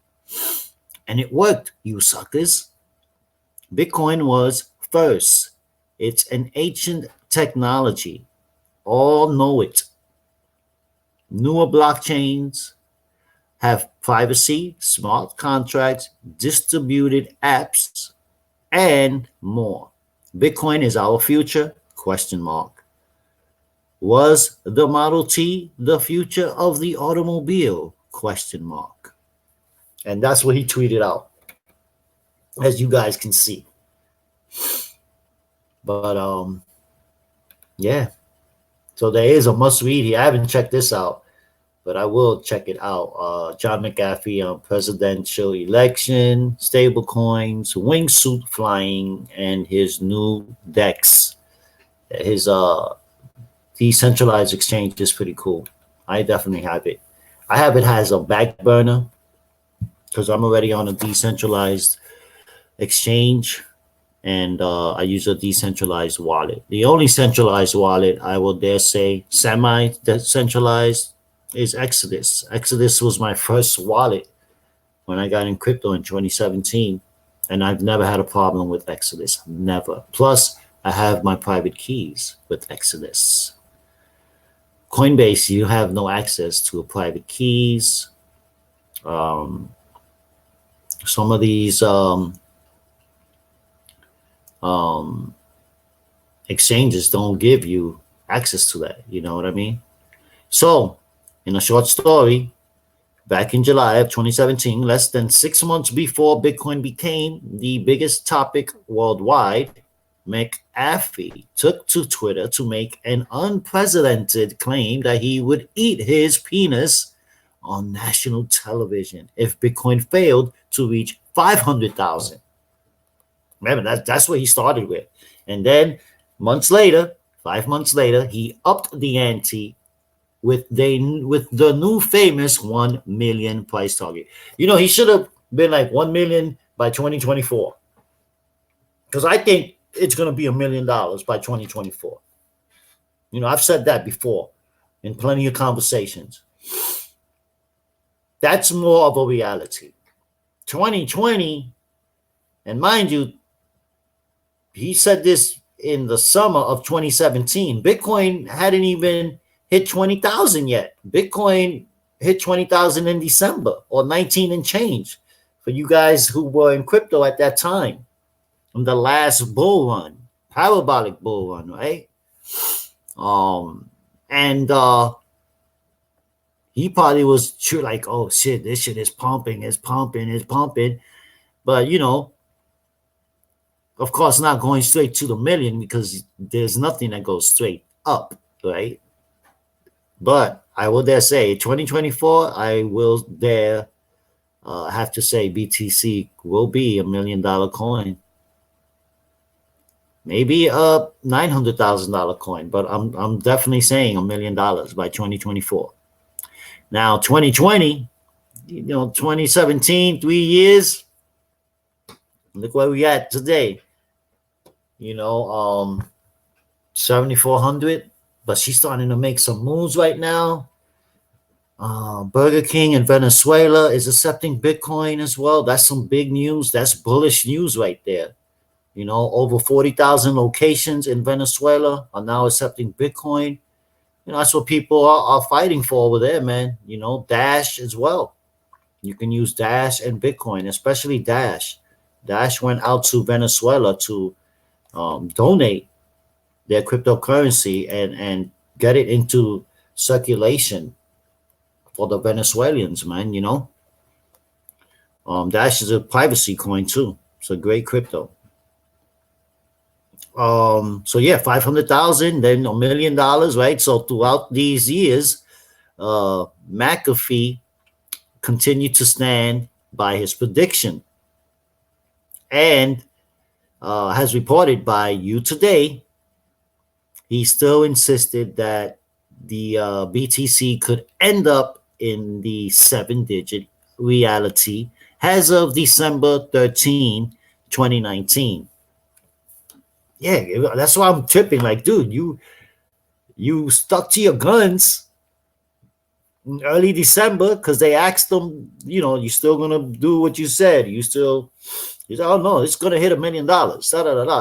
And it worked, you suckers. Bitcoin was first. It's an ancient technology. All know it. Newer blockchains have privacy, smart contracts, distributed apps, and more. Bitcoin is our future? Question mark. Was the Model T the future of the automobile? Question mark. And that's what he tweeted out, as you guys can see. But yeah. So there is a must read here. I haven't checked this out, but I will check it out. John McAfee on presidential election, stable coins, wingsuit flying, and his new DEX. His decentralized exchange is pretty cool. I definitely have it. I have it as a back burner because I'm already on a decentralized exchange, and I use a decentralized wallet. The only centralized wallet I will dare say semi-decentralized is Exodus. Exodus was my first wallet when I got in crypto in 2017, and I've never had a problem with Exodus. Never. Plus, I have my private keys with Exodus. Coinbase, you have no access to private keys. Some of these exchanges don't give you access to that. You know what I mean? So, in a short story, back in July of 2017, less than 6 months before Bitcoin became the biggest topic worldwide, McAfee took to Twitter to make an unprecedented claim that he would eat his penis on national television if Bitcoin failed to reach 500,000. Remember, that's what he started with. And then 5 months later, he upped the ante with the new famous 1 million price target. You know, he should have been like 1 million by 2024. Because I think it's going to be $1 million by 2024. You know, I've said that before in plenty of conversations. That's more of a reality. 2020, and mind you, he said this in the summer of 2017. Bitcoin hadn't even hit 20,000 yet. Bitcoin hit 20,000 in December, or 19 and change, for you guys who were in crypto at that time. In the last bull run, parabolic bull run, right? And he probably was sure like, oh shit, this shit is pumping, it's pumping, it's pumping. But you know, of course, not going straight to the million because there's nothing that goes straight up, right? But I will dare say 2024, I will dare have to say BTC will be $1 million coin. Maybe a $900,000 coin, but I'm definitely saying $1 million by 2024. Now 2020, you know, 2017, 3 years. Look where we at today. You know, 7,400, but she's starting to make some moves right now. Burger King in Venezuela is accepting Bitcoin as well. That's some big news. That's bullish news right there. You know, over 40,000 locations in Venezuela are now accepting Bitcoin. You know, that's what people are fighting for over there, man. You know, Dash as well. You can use Dash and Bitcoin, especially Dash. Dash went out to Venezuela to donate their cryptocurrency and get it into circulation for the Venezuelans, man, you know. Dash is a privacy coin too. It's a great crypto. So yeah, 500,000, then $1 million, right? So throughout these years, McAfee continued to stand by his prediction, and as reported by You Today, he still insisted that the BTC could end up in the 7-digit reality as of December 13, 2019. Yeah, that's why I'm tripping. Like, dude, you stuck to your guns in early December because they asked them, you know, you still gonna do what you said. You said, oh no, it's gonna hit $1 million.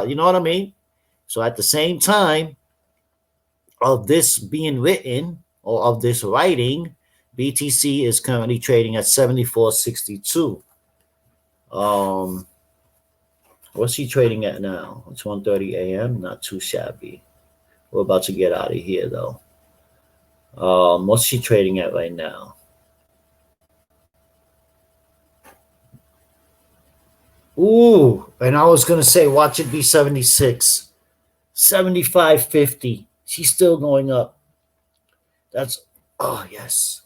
You know what I mean? So at the same time of this being written or of this writing, BTC is currently trading at 74.62. What's he trading at now? It's 1:30 a.m. Not too shabby. We're about to get out of here though. What's she trading at right now? Ooh, and I was gonna say, watch it be 76, 75.50. She's still going up. That's yes.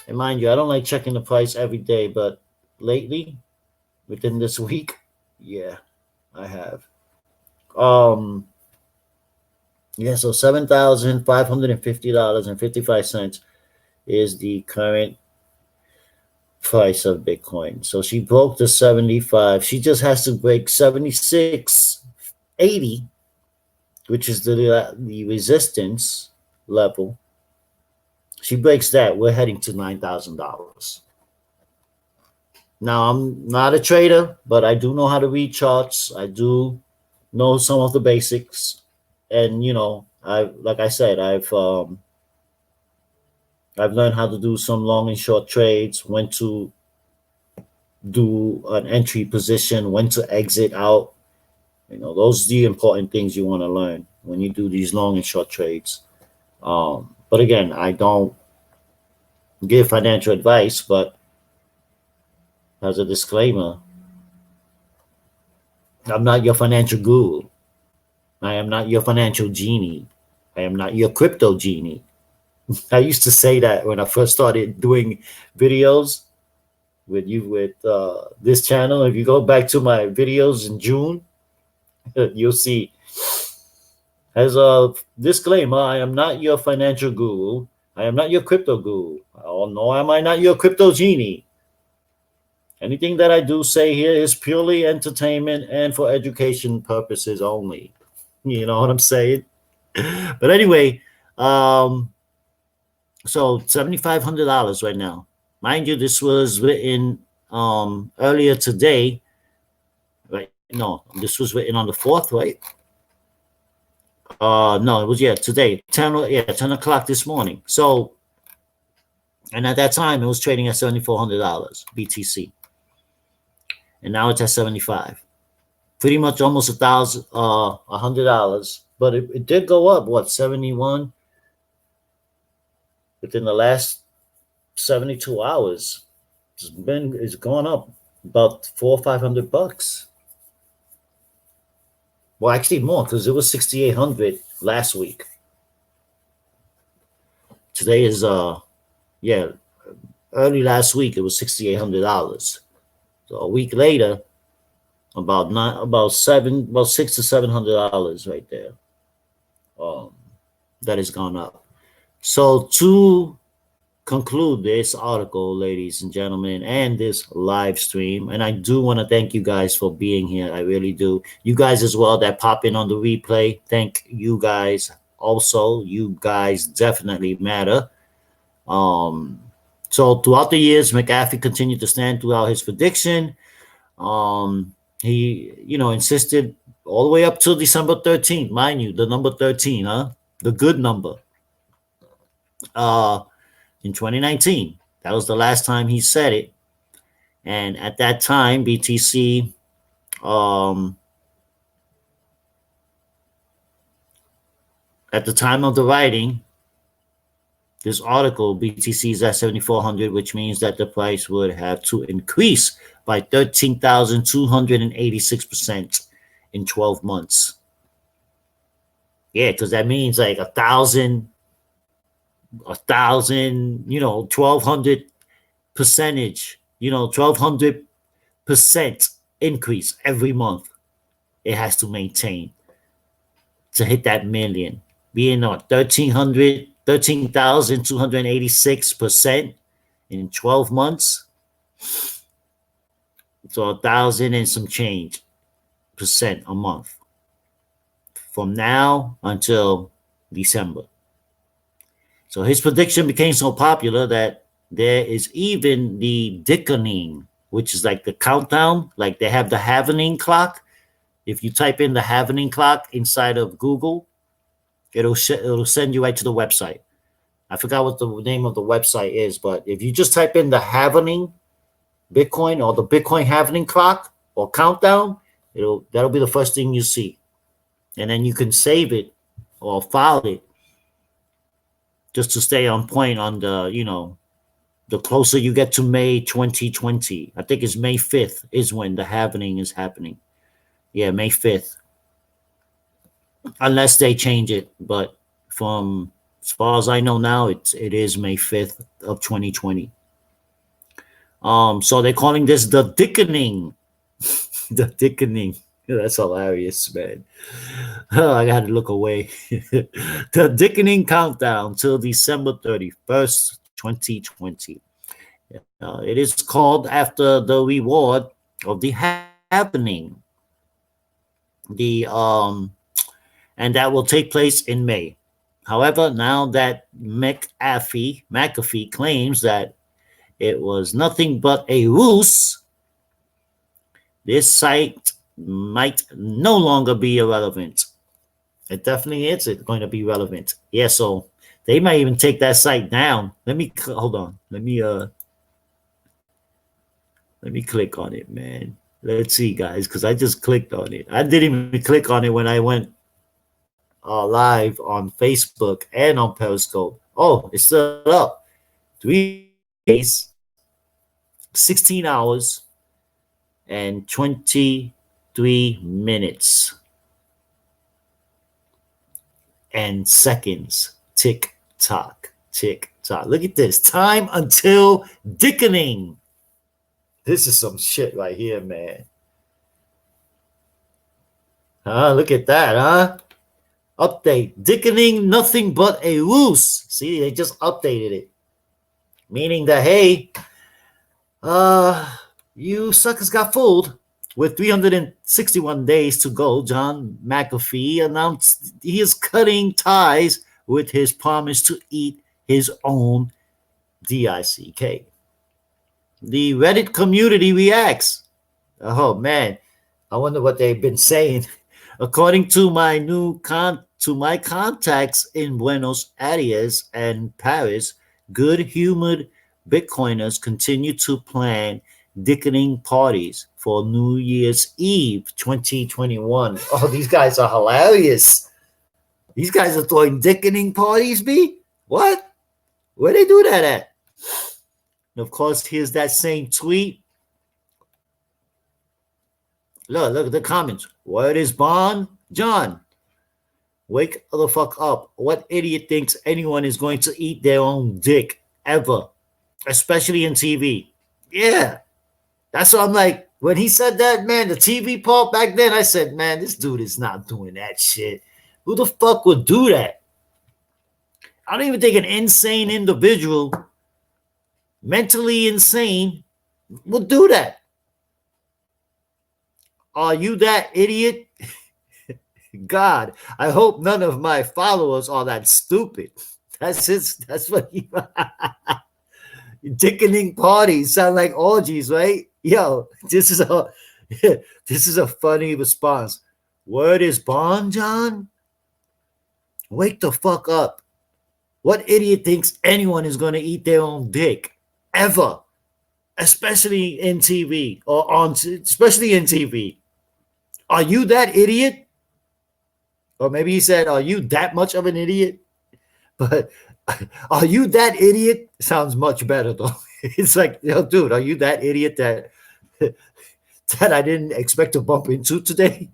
And mind you, I don't like checking the price every day, but lately, within this week, yeah, I have. Yeah, so $7,550.55 is the current price of Bitcoin. So she broke the 75. She just has to break 76.80, which is the resistance level. She breaks that, we're heading to $9,000. Now, I'm not a trader, but I do know how to read charts. I do know some of the basics, and like I said, I've learned how to do some long and short trades, when to do an entry position, when to exit out. Those are the important things you want to learn when you do these long and short trades. But again, I don't give financial advice, but as a disclaimer, I'm not your financial guru. I am not your financial genie. I am not your crypto genie. I used to say that when I first started doing videos with this channel. If you go back to my videos in June, you'll see. As a disclaimer, I am not your financial guru. I am not your crypto guru. Nor am I not your crypto genie. Anything that I do say here is purely entertainment and for education purposes only. You know what I'm saying? But anyway, so $7,500 right now. Mind you, this was written earlier today. Right? No, this was written on the 4th, right? No, it was today, 10 o'clock this morning. So, and at that time it was trading at $7,400 BTC, and now it's at 75. Pretty much almost $100, but it did go up. What, 71 within the last 72 hours? It's gone up about $400 or $500. Well, actually more, because it was 6,800 last week. Today is early last week it was $6,800. So a week later, about $600 to $700 right there. That has gone up. So to conclude this article, ladies and gentlemen, and this live stream, and I do want to thank you guys for being here. I really do. You guys as well that pop in on the replay, thank you guys also. You guys definitely matter. So throughout the years, McAfee continued to stand throughout his prediction. He insisted all the way up till December 13th, mind you, the number 13, the good number. In 2019, that was the last time he said it. And at that time, BTC at the time of the writing this article, BTC is at 7,400, which means that the price would have to increase by 13,286% in 12 months. Yeah, because that means like 1,000, 1,200 percentage, 1,200% increase every month. It has to maintain to hit that million, being on 13,286% in 12 months. So 1,000 and some change percent a month from now until December. So his prediction became so popular that there is even the Dickoning, which is like the countdown, like they have the Halvening clock. If you type in the Halvening clock inside of Google, it'll send you right to the website. I forgot what the name of the website is, but if you just type in the halvening Bitcoin or the Bitcoin halvening clock or countdown, that'll be the first thing you see. And then you can save it or file it just to stay on point on the closer you get to May 2020. I think it's May 5th is when the halvening is happening. Yeah, May 5th. Unless they change it, but from as far as I know now, it is May 5th of 2020. So they're calling this the Dickening. The Dickening. That's hilarious, man. I got to look away. The Dickening countdown till December 31st, 2020. It is called after the reward of the happening. And that will take place in May. However, now that McAfee claims that it was nothing but a ruse, this site might no longer be irrelevant. It definitely is going to be relevant. Yeah, so they might even take that site down. Hold on. Let me click on it, man. Let's see, guys, because I just clicked on it. I didn't even click on it when I went live on Facebook and on Periscope. Oh, it's still up. 3 days, 16 hours, and 23 minutes and seconds. Tick tock, tick tock. Look at this. Time until dickening. This is some shit right here, man. Look at that, huh? Update. Dickening, nothing but a ruse. See, they just updated it. Meaning that, hey, you suckers got fooled. With 361 days to go, John McAfee announced he is cutting ties with his promise to eat his own DICK. The Reddit community reacts. Oh, man. I wonder what they've been saying. According to my contacts in Buenos Aires and Paris, good-humored Bitcoiners continue to plan dickening parties for New Year's Eve 2021. Oh, these guys are hilarious. These guys are throwing dickening parties, B? What? Where they do that at? And of course, here's that same tweet. Look at the comments. Word is bond? John, wake the fuck up. What idiot thinks anyone is going to eat their own dick ever? Especially in TV. Yeah. That's what I'm like. When he said that, man, the TV part back then, I said, man, this dude is not doing that shit. Who the fuck would do that? I don't even think an insane individual, mentally insane, would do that. Are you that idiot? God, I hope none of my followers are that stupid. That's what he dickening parties sound like orgies, right? Yo, this is a funny response. Word is bond, John? Wake the fuck up. What idiot thinks anyone is going to eat their own dick ever? Especially in TV especially in TV. Are you that idiot? Or maybe he said, are you that much of an idiot? But are you that idiot? Sounds much better, though. It's like, yo, dude, are you that idiot that I didn't expect to bump into today?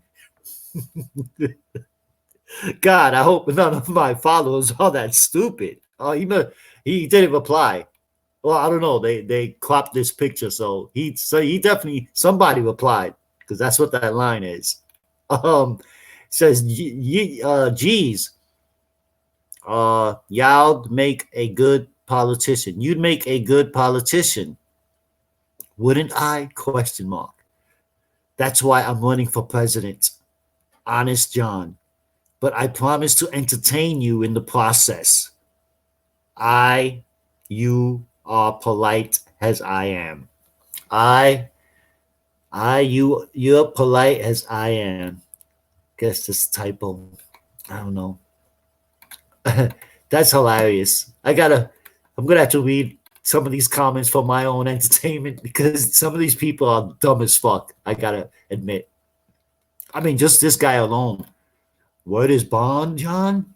God, I hope none of my followers are that stupid. Oh, he didn't reply. Well, I don't know. They cropped this picture, so he definitely, somebody replied, because that's what that line is. Says, geez, y'all make a good politician. You'd make a good politician. Wouldn't I? Question mark. That's why I'm running for president. Honest John. But I promise to entertain you in the process. You are polite as I am. You're polite as I am. Guess this typo. I don't know. That's hilarious. I'm gonna have to read some of these comments for my own entertainment because some of these people are dumb as fuck. I gotta admit. I mean, just this guy alone. Word is bond, John?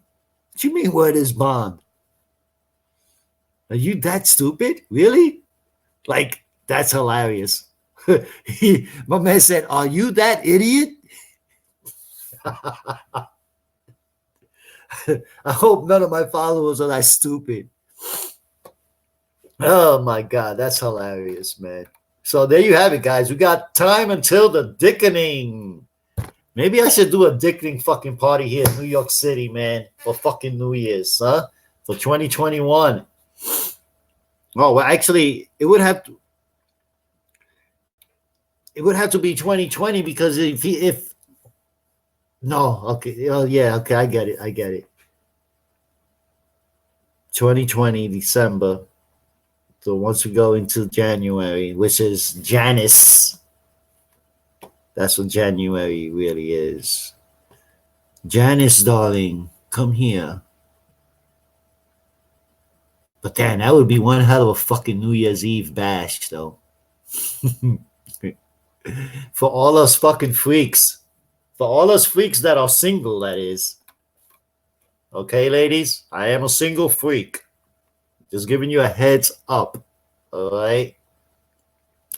What you mean word is bond? Are you that stupid? Really? Like, that's hilarious. My man said, are you that idiot? I hope none of my followers are that stupid. Oh my God, that's hilarious, man. So there you have it, guys. We got time until the dickening. Maybe I should do a dickening fucking party here in New York City, man, for fucking New Year's, huh? For 2021. Oh, well, actually, it would have to be 2020 because if no, okay, oh yeah, okay, I get it. 2020 December. So once we go into January, which is Janus, that's what January really is. Janice, darling, come here. But damn, that would be one hell of a fucking New Year's Eve bash, though. For all us fucking freaks. For all us freaks that are single, that is. Okay, ladies? I am a single freak. Just giving you a heads up. All right?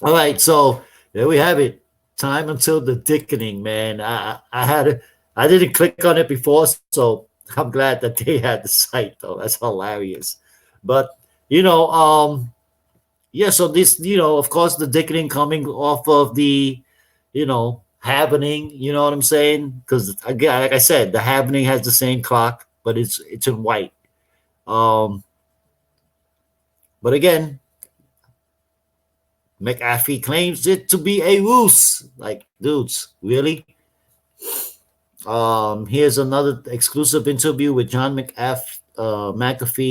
All right, so there we have it. Time until the dickening, man. I didn't click on it before, so I'm glad that they had the site, though. That's hilarious. But, yeah, so this, of course, the dickening coming off of the, happening, you know what I'm saying? Because, again, like I said, the happening has the same clock, but it's in white. But again, McAfee claims it to be a ruse. Like, dudes, really? Here's another exclusive interview with John McAfee.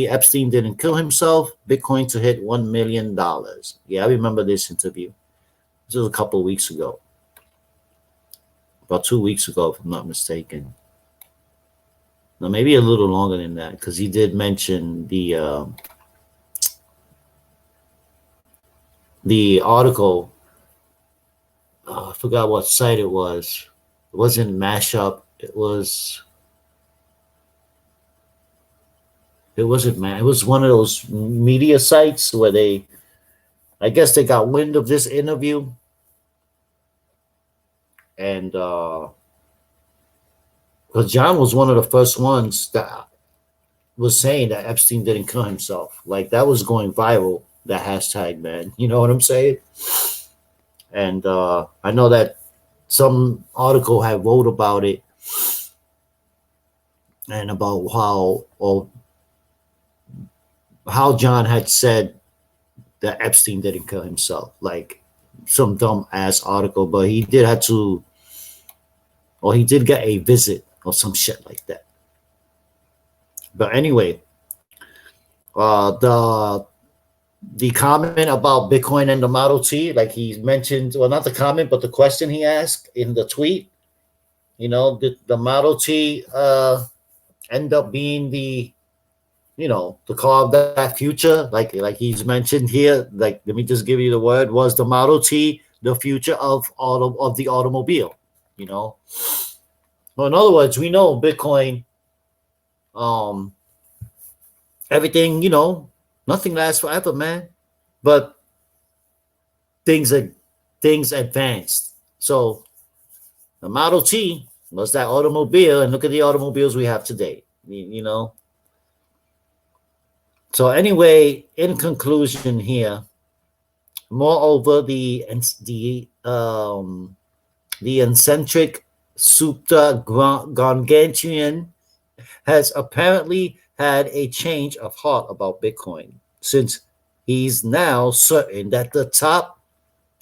Epstein didn't kill himself. Bitcoin to hit $1 million. Yeah, I remember this interview. This was a couple of weeks ago. About 2 weeks ago, if I'm not mistaken. No, maybe a little longer than that, because he did mention the article. I forgot what site it was. It wasn't Mashup. It wasn't It was one of those media sites where I guess they got wind of this interview, and because John was one of the first ones that was saying that Epstein didn't kill himself. Like, that was going viral, that hashtag, man. You know what I'm saying? And I know that some article had wrote about it and about how John had said that Epstein didn't kill himself. Like, some dumb ass article, but he did get a visit or some shit like that. But anyway, the comment about Bitcoin and the Model T, like he mentioned, well, not the comment, but the question he asked in the tweet, did the Model T end up being the car of that future? Like he's mentioned here, like, let me just give you the word, was the Model T the future of the automobile? Well, in other words, we know Bitcoin, everything, nothing lasts forever, man. But things advanced. So the Model T was that automobile, and look at the automobiles we have today. So anyway, in conclusion here, moreover, the eccentric Supta Gargantian has apparently had a change of heart about Bitcoin, since he's now certain that the top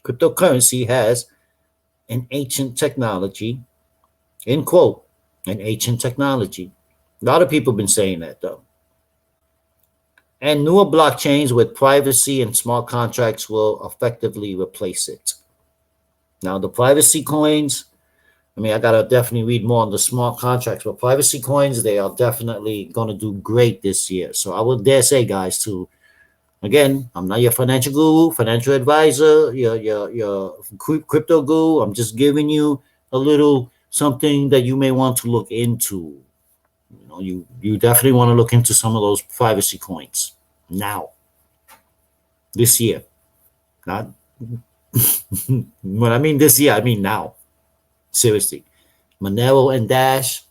cryptocurrency has an ancient technology, end quote, an ancient technology. A lot of people have been saying that, though. And newer blockchains with privacy and smart contracts will effectively replace it. Now, the privacy coins, I mean, I gotta definitely read more on the smart contracts, but privacy coins, they are definitely gonna do great this year. So I would dare say, guys, to again, I'm not your financial guru, financial advisor, your crypto guru. I'm just giving you a little something that you may want to look into. You know, you definitely want to look into some of those privacy coins now, this year. Not when I mean this year, I mean now. Seriously, Monero and Dash,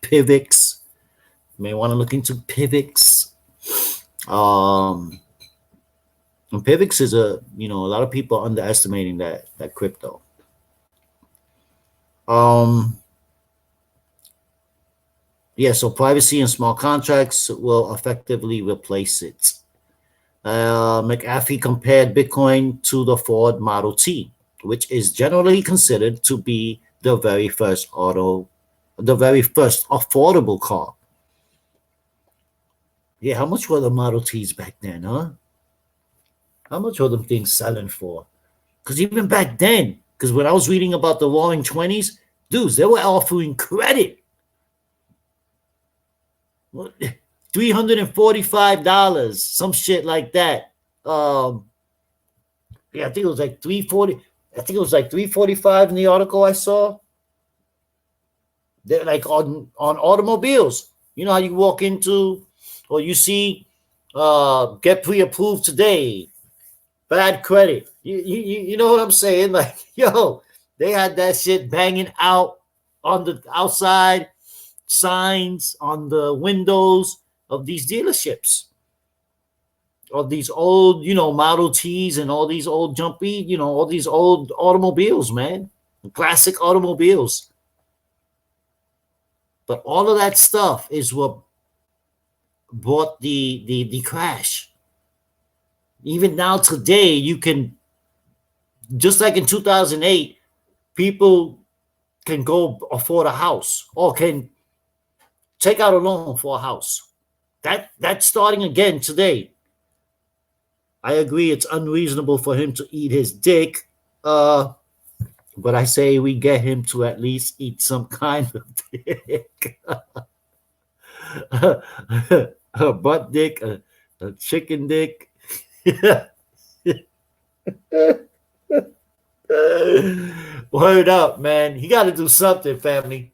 Pivx. You may want to look into Pivx. Um, and Pivx is a lot of people are underestimating that crypto. Um, yeah, so privacy and smart contracts will effectively replace it. McAfee compared Bitcoin to the Ford Model T, which is generally considered to be the very first affordable car. Yeah, how much were the Model Ts back then, huh? How much were them things selling for? Because even back then, because when I was reading about the Roaring 20s, dudes, they were offering credit. $345, some shit like that. Yeah, I think it was like 340. I think it was like 345 in the article I saw. They're like on automobiles. You know how you walk into or you see get pre-approved today, bad credit. You know what I'm saying? Like, yo, they had that shit banging out on the outside signs on the windows of these dealerships, of these old, Model Ts and all these old jumpy, all these old automobiles, man, classic automobiles. But all of that stuff is what brought the crash. Even now today, you can, just like in 2008, people can go afford a house or can take out a loan for a house. That's starting again today. I agree it's unreasonable for him to eat his dick, but I say we get him to at least eat some kind of dick. A butt dick, a chicken dick. Word up, man. You got to do something, family.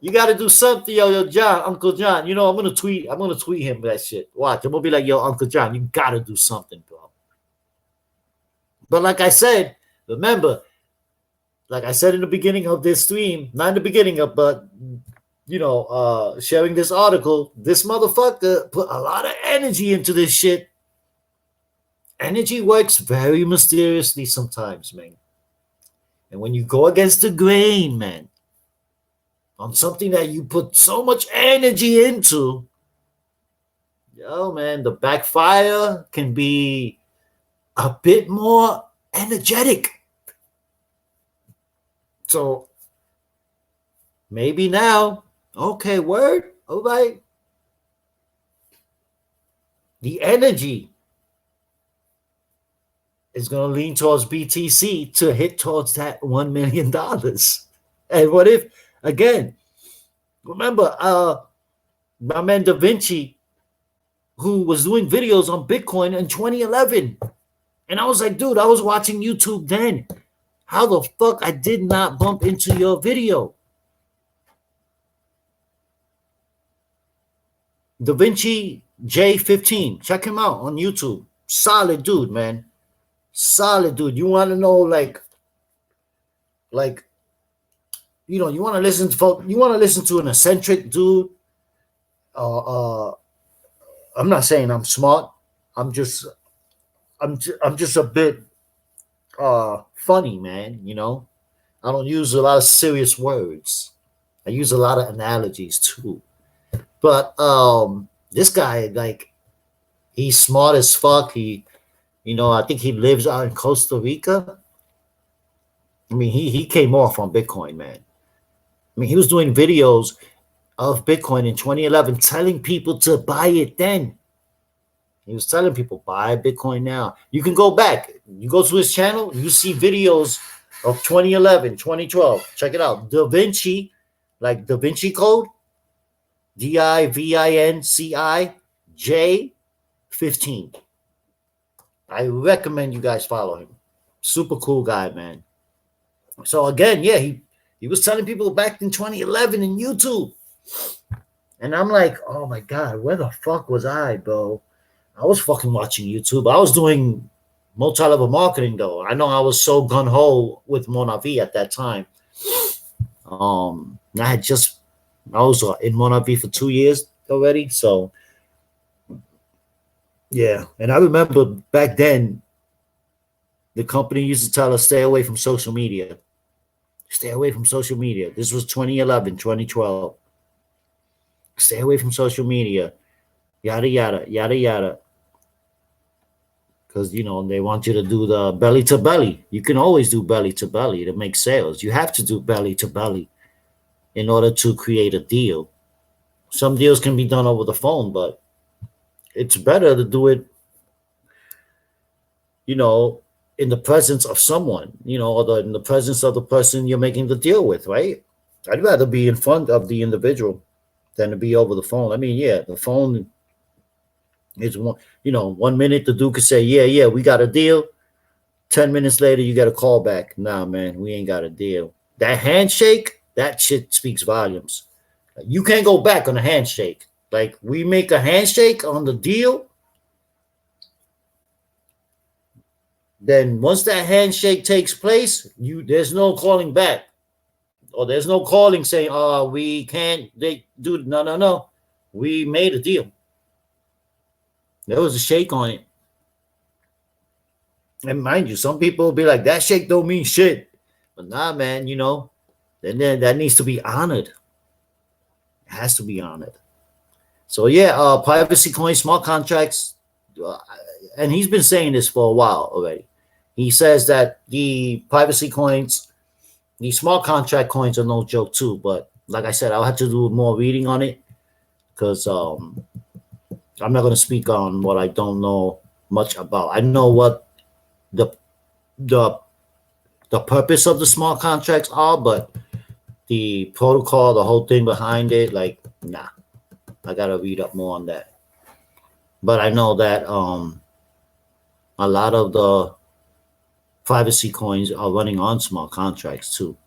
You got to do something, yo, John, Uncle John. I'm gonna tweet him that shit. Watch, I'm gonna be like, yo, Uncle John, you got to do something, bro. But like I said, remember, like I said in the beginning of this stream, not in the beginning of, but sharing this article, this motherfucker put a lot of energy into this shit. Energy works very mysteriously sometimes, man. And when you go against the grain, man, on something that you put so much energy into, yo, man, the backfire can be a bit more energetic. So maybe now, okay, word, all right. The energy is going to lean towards BTC to hit towards that $1 million. And what if, again, remember, my man Da Vinci, who was doing videos on Bitcoin in 2011. And I was like, dude, I was watching YouTube then. How the fuck I did not bump into your video? Da Vinci J15. Check him out on YouTube. Solid dude, man. Solid dude. You want to know, like, you want to listen to an eccentric dude. I'm not saying I'm smart. I'm just a bit funny, man. I don't use a lot of serious words. I use a lot of analogies too. But this guy, like, he's smart as fuck. I think he lives out in Costa Rica. I mean, he came off on Bitcoin, man. I mean, he was doing videos of Bitcoin in 2011, telling people to buy it then. He was telling people, buy Bitcoin now. You can go back. You go to his channel, you see videos of 2011, 2012. Check it out. Da Vinci, like Da Vinci Code, DIVINCI J15. I recommend you guys follow him. Super cool guy, man. So again, yeah, he was telling people back in 2011 in YouTube. And I'm like, oh my God, where the fuck was I, bro? I was fucking watching YouTube. I was doing multi-level marketing though. I know I was so gun-ho with Monavi at that time. I was in Monavi for 2 years already. So yeah. And I remember back then, the company used to tell us stay away from social media. Stay away from social media. This was 2011, 2012. Stay away from social media. Yada, yada, yada, yada. Because, they want you to do the belly to belly. You can always do belly to belly to make sales. You have to do belly to belly in order to create a deal. Some deals can be done over the phone, but it's better to do it, in the presence of someone, or in the presence of the person you're making the deal with, right? I'd rather be in front of the individual than to be over the phone. I mean, yeah, the phone is 1 minute the dude could say, yeah, we got a deal. 10 minutes later, you get a call back. Nah, man, we ain't got a deal. That handshake, that shit speaks volumes. You can't go back on a handshake. Like, we make a handshake on the deal. Then once that handshake takes place, there's no calling back. Or there's no calling saying, we can't do it. No. We made a deal. There was a shake on it. And mind you, some people will be like, that shake don't mean shit. But nah, man, then that needs to be honored. It has to be honored. So yeah, privacy coins, smart contracts, and he's been saying this for a while already. He says that the privacy coins, the smart contract coins are no joke too. But like I said, I'll have to do more reading on it because I'm not going to speak on what I don't know much about. I know what the purpose of the smart contracts are, but the protocol, the whole thing behind it, like, nah. I got to read up more on that. But I know that a lot of the privacy coins are running on smart contracts too.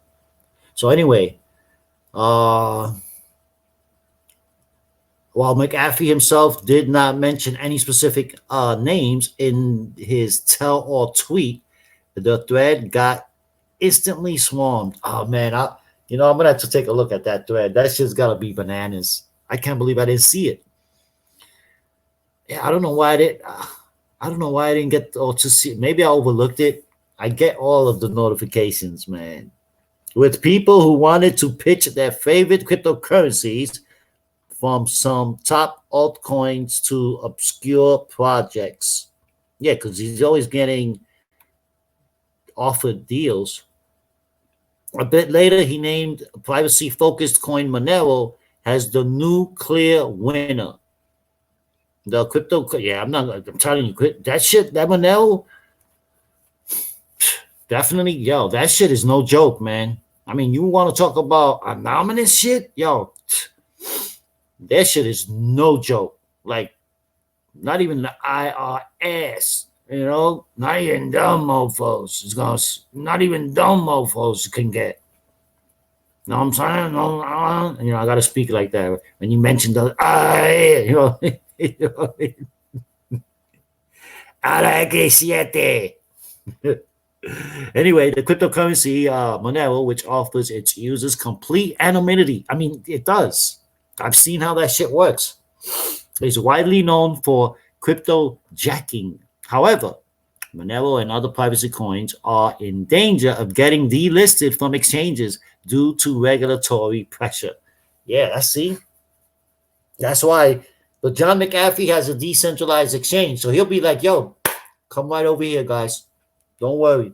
So anyway, while McAfee himself did not mention any specific names in his tell-all tweet, the thread got instantly swarmed. Oh man, I'm gonna have to take a look at that thread. That shit's gotta be bananas. I can't believe I didn't see it. Yeah, I don't know why I didn't get to see it. Maybe I overlooked it. I get all of the notifications, man. With people who wanted to pitch their favorite cryptocurrencies, from some top altcoins to obscure projects. Yeah, because he's always getting offered deals. A bit later, he named privacy-focused coin Monero as the new clear winner. The crypto, yeah, I'm telling you, that shit, that Monero, definitely, that shit is no joke, man. I mean, you want to talk about anonymous shit? That shit is no joke. Like, not even the IRS, not even dumb mofos. Not even dumb mofos can get. Know what I'm saying? No, I got to speak like that. When you mention the, Anyway, the cryptocurrency Monero, which offers its users complete anonymity. I mean, it does. I've seen how that shit works. It's widely known for crypto jacking. However, Monero and other privacy coins are in danger of getting delisted from exchanges due to regulatory pressure. Yeah, that's why. But John McAfee has a decentralized exchange, so he'll be like, "Yo, come right over here, guys. Don't worry.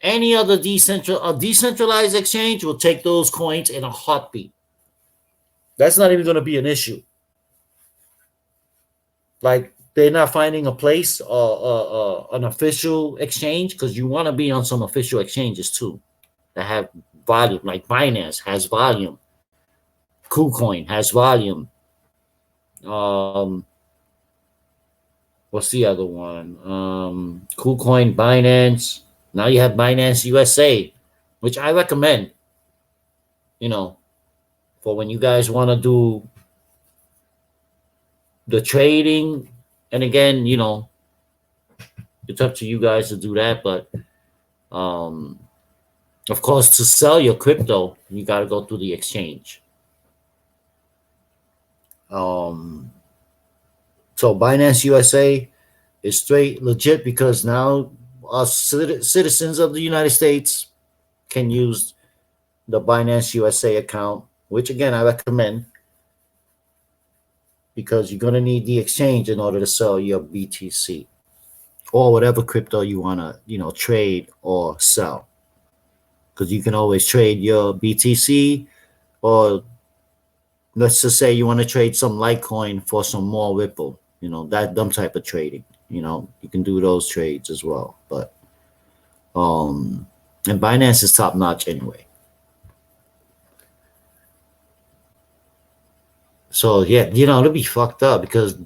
Any other decentralized exchange will take those coins in a heartbeat. That's not even going to be an issue. Like, they're not finding a place or an official exchange, because you want to be on some official exchanges too that have volume, like Binance has volume, KuCoin has volume. Um, what's the other one? KuCoin, Binance. Now you have Binance USA, which I recommend. You know, for when you guys want to do the trading. And again, it's up to you guys to do that. But um, of course, to sell your crypto, you got to go through the exchange. Um, so Binance USA is straight legit, because now us citizens of the United States can use the Binance USA account, which again I recommend, because you're going to need the exchange in order to sell your BTC or whatever crypto you want to, trade or sell. Because you can always trade your BTC, or let's just say you want to trade some Litecoin for some more Ripple, that dumb type of trading. You can do those trades as well. But and Binance is top notch anyway. So yeah, it'll be fucked up, because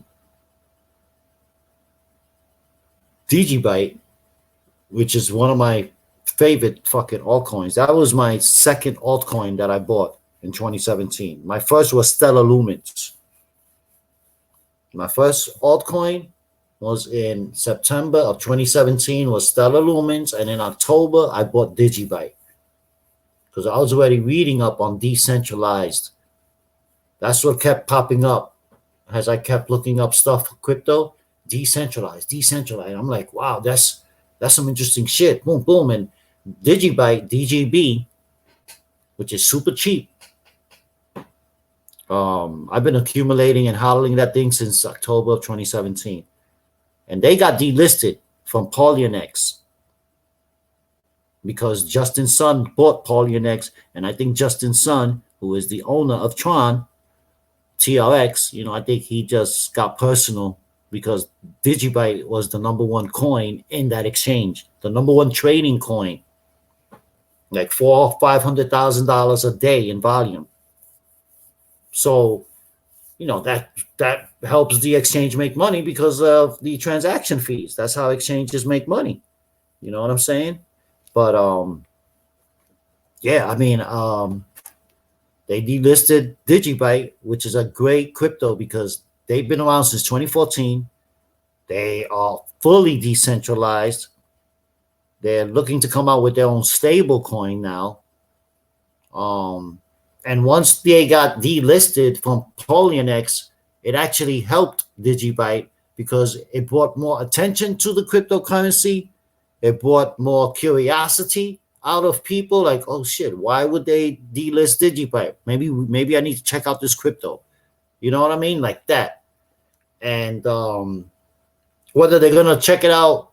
Digibyte, which is one of my favorite fucking altcoins, that was my second altcoin that I bought in 2017. My first was Stellar Lumens. My first altcoin was in September of 2017, was Stellar Lumens, and in October I bought Digibyte, because I was already reading up on decentralized. That's what kept popping up as I kept looking up stuff for crypto. Decentralized. I'm like, wow, that's some interesting shit. Boom, boom. And Digibyte, DGB, which is super cheap. I've been accumulating and hodling that thing since October of 2017. And they got delisted from Polynex, because Justin Sun bought Polynex. And I think Justin Sun, who is the owner of Tron, TRX, I think he just got personal, because Digibyte was the number one coin in that exchange, the number one trading coin, like $400,000-$500,000 a day in volume. So, that helps the exchange make money because of the transaction fees. That's how exchanges make money. You know what I'm saying? But yeah, I mean, they delisted Digibyte, which is a great crypto, because they've been around since 2014. They are fully decentralized. They're looking to come out with their own stable coin now. And once they got delisted from Polynex, it actually helped Digibyte, because it brought more attention to the cryptocurrency. It brought more curiosity out of people, like, oh shit, why would they delist Digibyte? Maybe I need to check out this crypto. You know what I mean? Like that. And whether they're gonna check it out,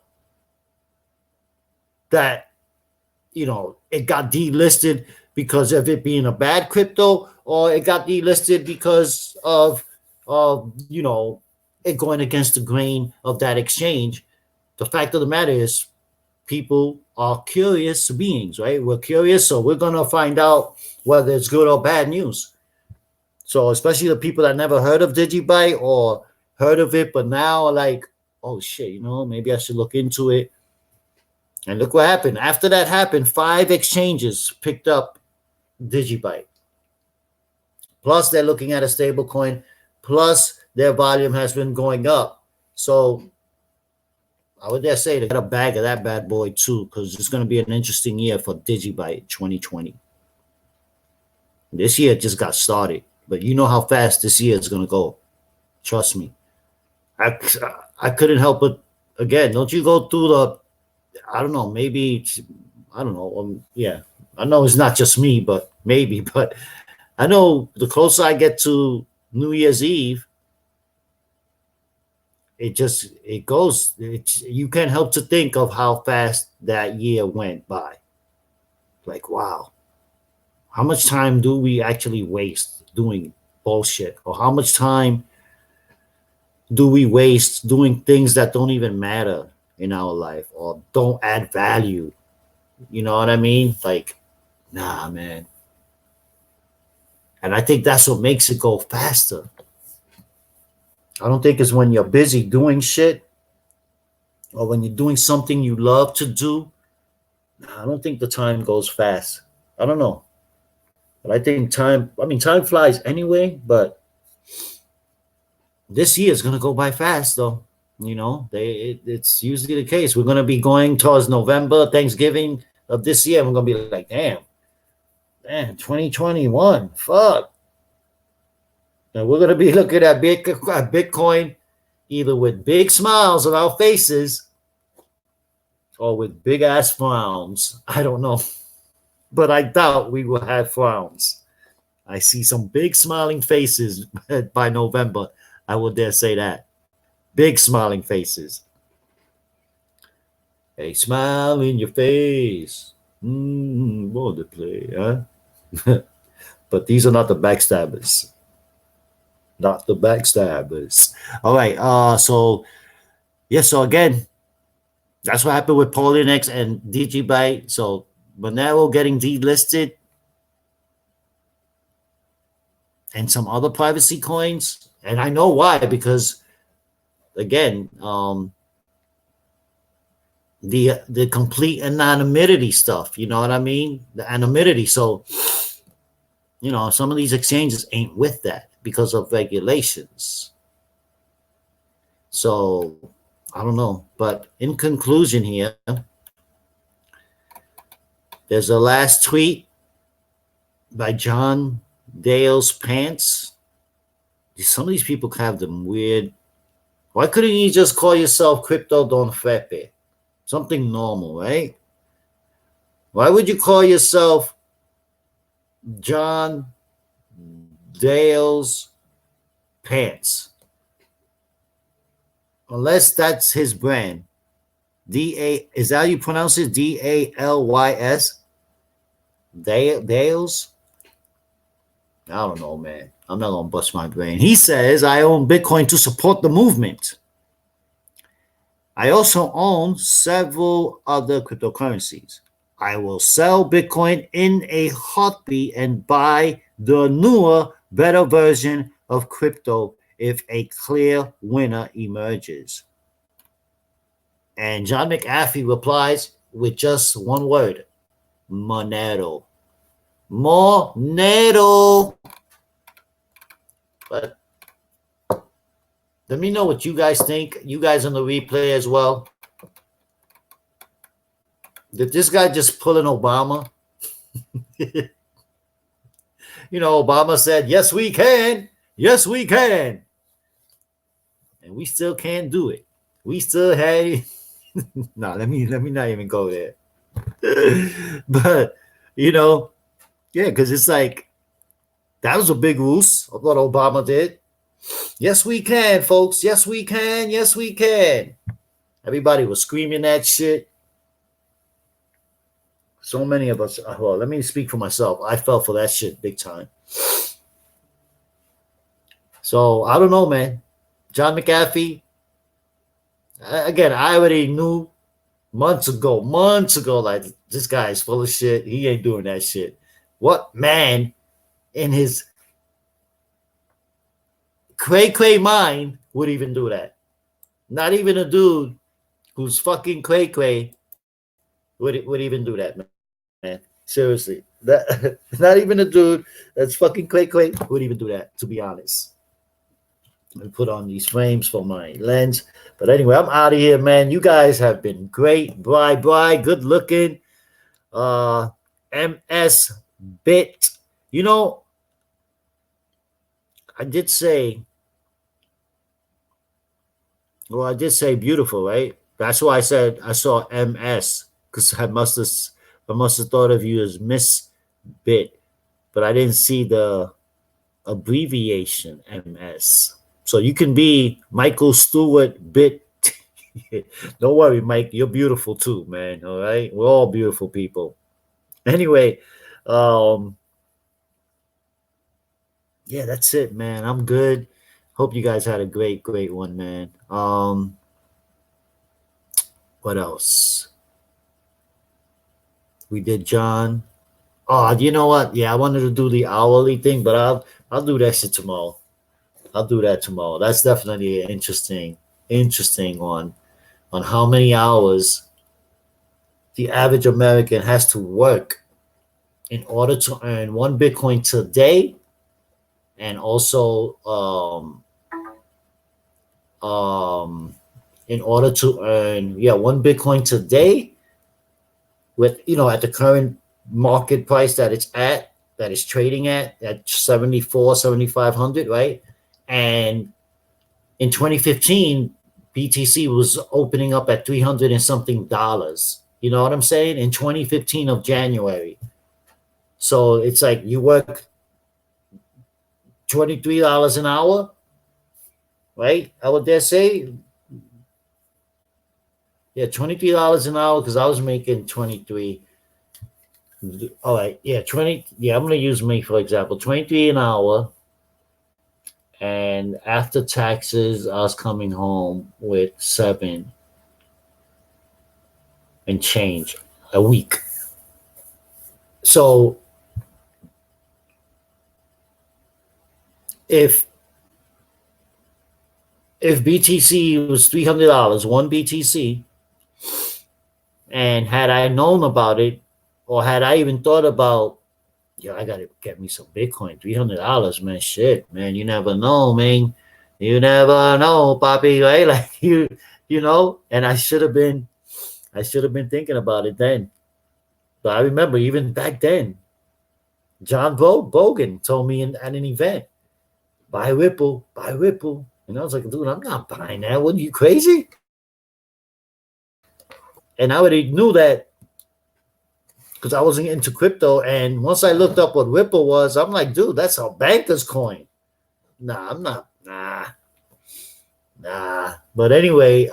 that it got delisted because of it being a bad crypto, or it got delisted because of it going against the grain of that exchange. The fact of the matter is, people are curious beings, right? We're curious, so we're gonna find out whether it's good or bad news. So especially the people that never heard of Digibyte or heard of it, but now are like, oh shit, maybe I should look into it. And look what happened. After that happened, 5 exchanges picked up Digibyte. Plus, they're looking at a stable coin. Plus, their volume has been going up. So I would dare say to get a bag of that bad boy too, because it's going to be an interesting year for Digibyte 2020. This year just got started, but you know how fast this year is going to go. Trust me. I couldn't help but, again, don't you go through the, I don't know, maybe, I don't know. Yeah, I know it's not just me, but maybe, but I know the closer I get to New Year's Eve, you can't help to think of how fast that year went by. Like, wow, how much time do we actually waste doing bullshit? Or how much time do we waste doing things that don't even matter in our life or don't add value? You know what I mean? Like, nah, man. And I think that's what makes it go faster. I don't think it's when you're busy doing shit or when you're doing something you love to do. I don't think the time goes fast. I don't know. But I think time flies anyway, but this year is going to go by fast, though. It's usually the case. We're going to be going towards November, Thanksgiving of this year. And we're going to be like, damn, 2021, fuck. And we're going to be looking at Bitcoin either with big smiles on our faces or with big ass frowns. I don't know. But I doubt we will have frowns. I see some big smiling faces by November. I will dare say that. Big smiling faces. A smile in your face. What to play, huh? But these are not the backstabbers. Not the backstabbers. All right. So again, that's what happened with Polynex and Digibyte. So Monero getting delisted and some other privacy coins. And I know why, because again, the complete anonymity stuff, you know what I mean? The anonymity. So, some of these exchanges ain't with that because of regulations. So I don't know. But in conclusion here, there's a last tweet by John Dale's Pants. Some of these people have them weird. Why couldn't you just call yourself Crypto Don Fepe? Something normal, right? Why would you call yourself John Dale's Pants? Unless that's his brand. Is that how you pronounce it? Dalys? Dales? I don't know, man. I'm not going to bust my brain. He says, I own Bitcoin to support the movement. I also own several other cryptocurrencies. I will sell Bitcoin in a heartbeat and buy the newer, better version of crypto if a clear winner emerges. And John McAfee replies with just one word: Monero. Monero. But let me know what you guys think. You guys on the replay as well. Did this guy just pull an Obama? Obama said, yes, we can. Yes, we can. And we still can't do it. We still had no, let me not even go there. But, yeah, because it's like, that was a big ruse of what Obama did. Yes, we can, folks. Yes, we can. Yes, we can. Everybody was screaming that shit. So many of us, well, let me speak for myself. I fell for that shit big time. So, I don't know, man. John McAfee, again, I already knew months ago, like, this guy is full of shit. He ain't doing that shit. What man in his cray mind would even do that? Not even a dude who's fucking cray would even do that, man. Seriously. Not even a dude that's fucking cray would even do that, to be honest. Let me put on these frames for my lens. But anyway, I'm out of here, man. You guys have been great. Bye, good looking. MS Bit. I did say beautiful, right? That's why I said I saw MS, because I must have thought of you as Miss Bit, but I didn't see the abbreviation MS. So you can be Michael Stewart Bit. Don't worry, Mike. You're beautiful too, man. All right, we're all beautiful people. Anyway, yeah, that's it, man. I'm good. Hope you guys had a great one, man. What else? We did John. Oh, you know what? Yeah, I wanted to do the hourly thing, but I'll do that shit tomorrow. I'll do that tomorrow. That's definitely an interesting one on how many hours the average American has to work in order to earn one Bitcoin today, and also in order to earn one Bitcoin today with at the current market price that it's trading at 74, 7,500, right? And in 2015, BTC was opening up at 300 and something dollars. You know what I'm saying? In 2015 of January. So it's like you work $23 an hour, right? I would dare say, yeah, $23 an hour, because I was making 23. All right, yeah, 20. Yeah, I'm gonna use me for example, 23 an hour, and after taxes, I was coming home with 7 and change a week. So if BTC was $300, one BTC, and had I known about it, or had I even thought about, I gotta get me some Bitcoin, $300, man, shit, man, you never know, man, you never know, Poppy, right? Like and I should have been thinking about it then. But I remember even back then, John Bogan told me at an event, buy Ripple, and I was like, dude, I'm not buying that. What, are you crazy? And I already knew that because I wasn't into crypto. And once I looked up what Ripple was, I'm like, dude, that's a banker's coin. Nah, I'm not. Nah. But anyway,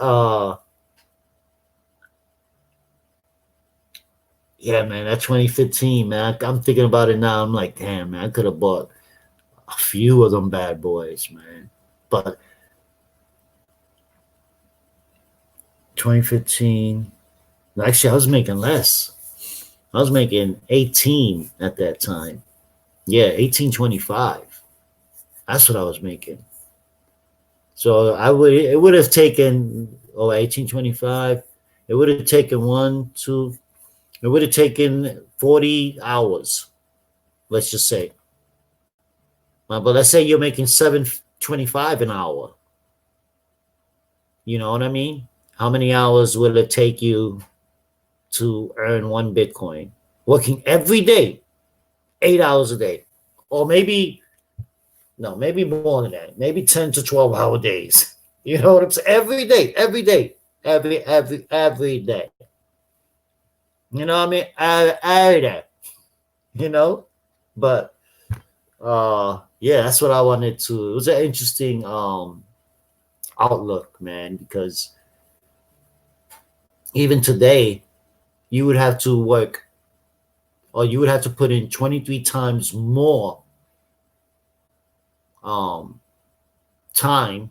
yeah, man, that 2015, man, I'm thinking about it now. I'm like, damn, man, I could have bought a few of them bad boys, man. But 2015, actually, I was making less. I was making 18 at that time. Yeah, 18.25. That's what I was making. So it would have taken 18.25. It would have taken it would have taken 40 hours. Let's just say. But let's say you're making 7.25 an hour. You know what I mean? How many hours will it take you to earn one Bitcoin? Working every day, 8 hours a day. Or maybe more than that. Maybe 10 to 12-hour days. You know what I'm saying? Every day. Every day. You know what I mean? Every day. But yeah, that's what I wanted to. It was an interesting outlook, man, because even today, you would have to work, or you would have to put in 23 times more time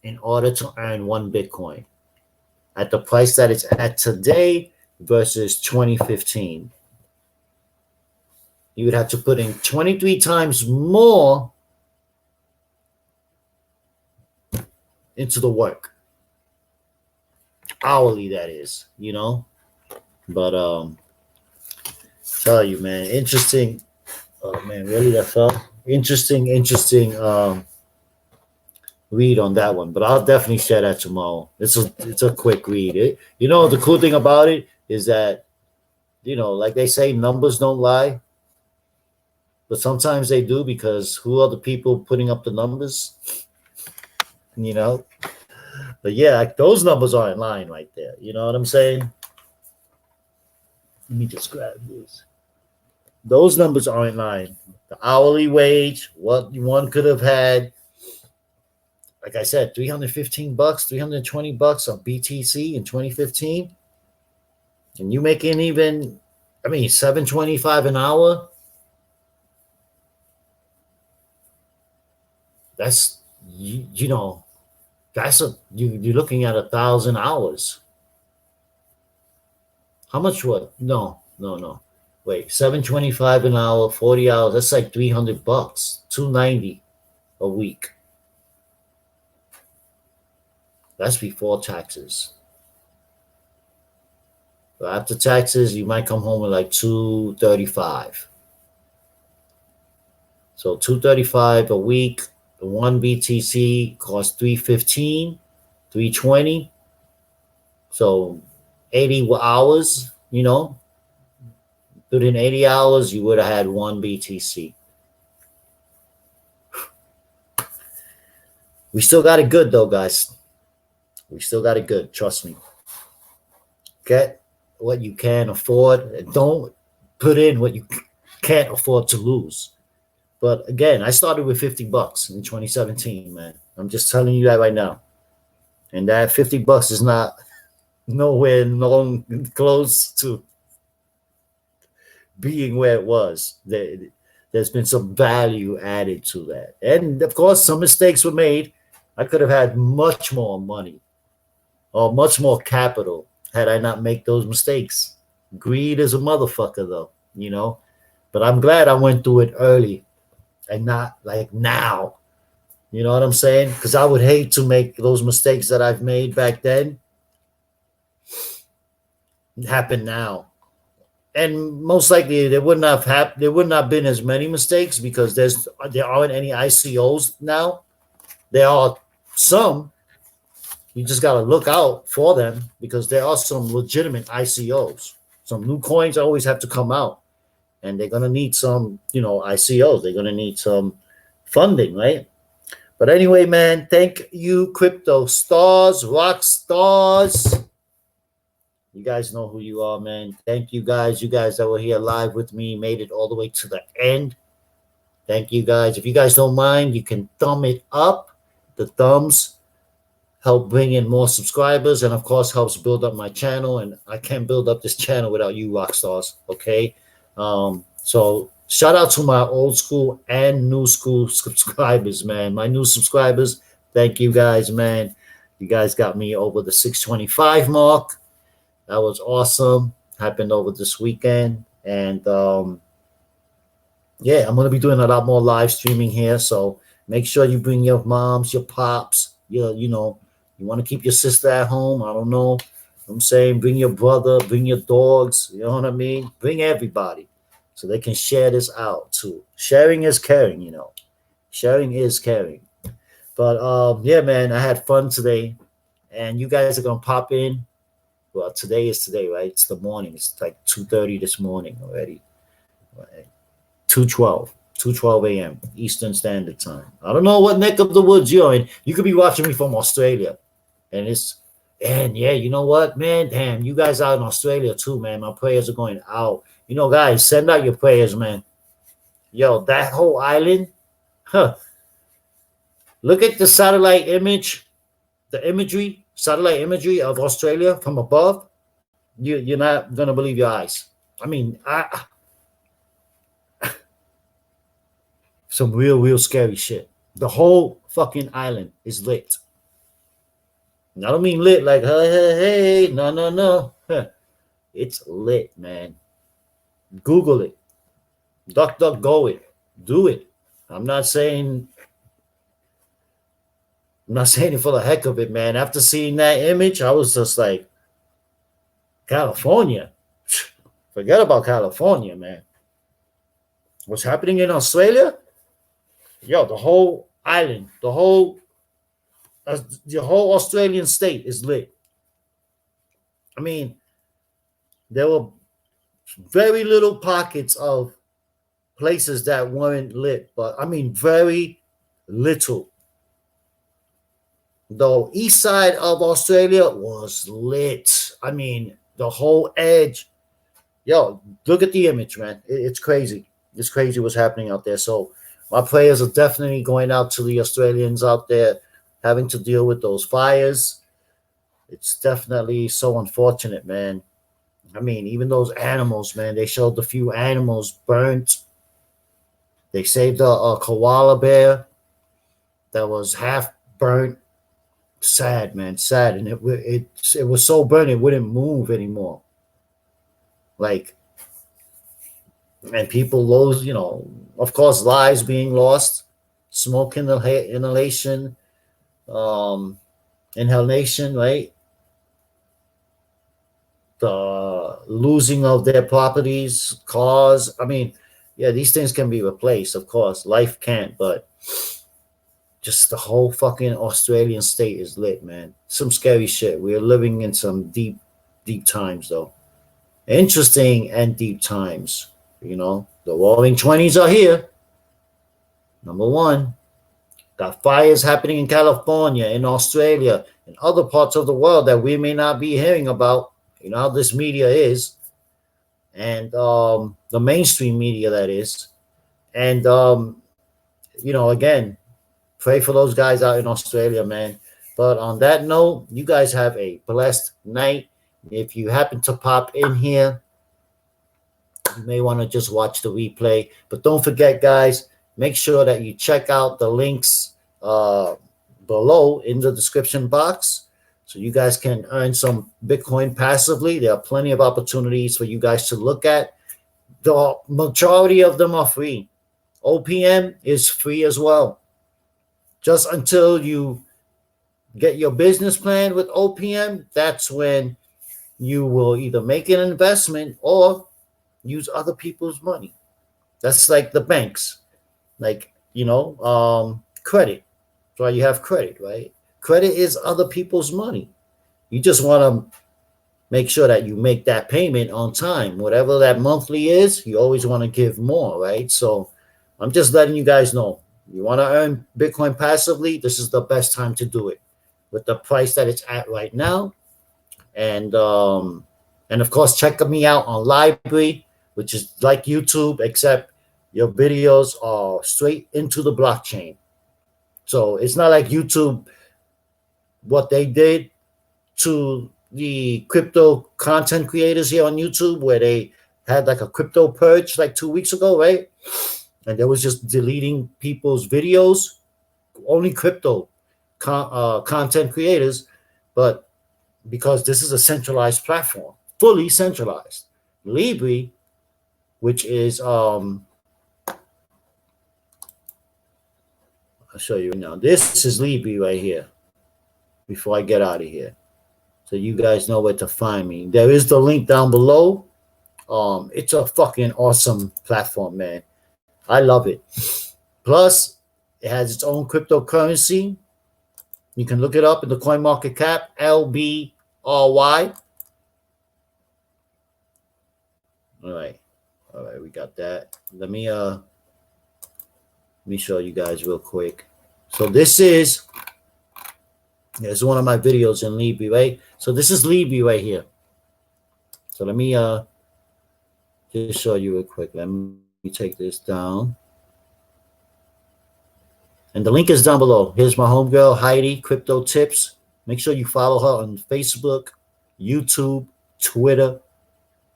in order to earn one Bitcoin at the price that it's at today versus 2015. You would have to put in 23 times more into the work. Hourly, that is, But tell you, man, interesting. Oh man, really, that felt interesting read on that one. But I'll definitely share that tomorrow. It's a quick read. The cool thing about it is that, like they say, numbers don't lie. But sometimes they do, because who are the people putting up the numbers? But yeah, like those numbers are in line right there. You know what I'm saying? Let me just grab this. Those numbers are in line. The hourly wage, what one could have had, like I said, $315, $320 on BTC in 2015. And you making even, $7.25 an hour. That's that's you're looking at 1,000 hours. How much? What? No. Wait, 725 an hour, 40 hours. That's like $300, 290 a week. That's before taxes. So after taxes, you might come home with like 235. So 235 a week. The one BTC costs 315, 320. So 80 hours, put in 80 hours, you would have had one BTC. We still got it good though, guys. We still got it good. Trust me. Get what you can afford. Don't put in what you can't afford to lose. But again, I started with $50 in 2017, man. I'm just telling you that right now. And that $50 is not nowhere close to being where it was. There's been some value added to that. And of course, some mistakes were made. I could have had much more money or much more capital had I not made those mistakes. Greed is a motherfucker, though, But I'm glad I went through it early and not like now. You know what I'm saying? Because I would hate to make those mistakes that I've made back then happen now. And most likely there would not have been as many mistakes because there aren't any ICOs now. There are some. You just got to look out for them because there are some legitimate ICOs. Some new coins always have to come out, and they're gonna need some, ICOs. They're gonna need some funding, right? But anyway, man, thank you, crypto stars, rock stars. You guys know who you are, man. Thank you guys. You guys that were here live with me, made it all the way to the end. Thank you guys. If you guys don't mind, you can thumb it up. The thumbs help bring in more subscribers and, of course, helps build up my channel. And I can't build up this channel without you rock stars, okay? So shout out to my old school and new school subscribers, man. My new subscribers, thank you guys, man. You guys got me over the 625 mark. That was awesome. Happened over this weekend. And yeah, I'm going to be doing a lot more live streaming here. So make sure you bring your moms, your pops, you want to keep your sister at home. I don't know. I'm saying bring your brother, bring your dogs. You know what I mean? Bring everybody so they can share this out too. Sharing is caring, Sharing is caring. But yeah, man, I had fun today. And you guys are going to pop in. Well, today is today, right? It's the morning. It's like 2:30 this morning already. 2:12 a.m. Eastern Standard Time. I don't know what neck of the woods you're in. You could be watching me from Australia. And yeah, you know what, man? Damn, you guys out in Australia too, man. My prayers are going out. Guys, send out your prayers, man. Yo, that whole island, Look at the satellite image, satellite imagery of Australia from above. You're not gonna believe your eyes. I mean, some real scary shit. The whole fucking island is lit. And I don't mean lit like hey. No. It's lit, man. Google it. DuckDuckGo it. Do it. I'm not saying it for the heck of it, man. After seeing that image, I was just like, California. Forget about California, man. What's happening in Australia? Yo, the whole island, the whole Australian state is lit. I mean, there were very little pockets of places that weren't lit, but I mean, very little. The east side of Australia was lit. I mean, the whole edge. Yo, look at the image, man. It's crazy. It's crazy what's happening out there. So my prayers are definitely going out to the Australians out there having to deal with those fires. It's definitely so unfortunate, man. I mean, even those animals, man, they showed a few animals burnt. They saved a koala bear. that was half burnt. Sad, man, sad, and it was so burnt it wouldn't move anymore. Like, and people lose, of course, lives being lost, smoke inhalation, um, inhalation, right? The losing of their properties, cars. I mean, yeah, these things can be replaced, of course. Life can't, but just the whole fucking Australian state is lit, man. Some scary shit. We're living in some deep, deep times, though. Interesting and deep times. The roaring 20s are here. Number one, got fires happening in California, in Australia, in other parts of the world that we may not be hearing about. You know how this media is, and the mainstream media, that is. And, again, pray for those guys out in Australia, man. But on that note, you guys have a blessed night. If you happen to pop in here, you may want to just watch the replay. But don't forget, guys, make sure that you check out the links below in the description box so you guys can earn some Bitcoin passively. There are plenty of opportunities for you guys to look at. The majority of them are free. OPM is free as well. Just until you get your business plan with OPM, that's when you will either make an investment or use other people's money. That's like the banks, like, credit. That's why you have credit, right? Credit is other people's money. You just want to make sure that you make that payment on time. Whatever that monthly is, you always want to give more, right? So I'm just letting you guys know. You want to earn Bitcoin passively, this is the best time to do it with the price that it's at right now. And of course, check me out on Library, which is like YouTube, except your videos are straight into the blockchain. So it's not like YouTube, what they did to the crypto content creators here on YouTube, where they had like a crypto purge like 2 weeks ago, right? And they was just deleting people's videos, only crypto content creators. But because this is a centralized platform, fully centralized. Libra, which is I'll show you now. This is Libra right here. Before I get out of here, so you guys know where to find me. There is the link down below. It's a fucking awesome platform, man. I love it. Plus, it has its own cryptocurrency. You can look it up in the coin market cap, LBRY. All right, we got that. Let me show you guys real quick. So this is one of my videos in Libra, right? So this is Libra right here. So let me just show you real quick. Let me take this down. And the link is down below. Here's my homegirl, Heidi, Crypto Tips. Make sure you follow her on Facebook, YouTube, Twitter,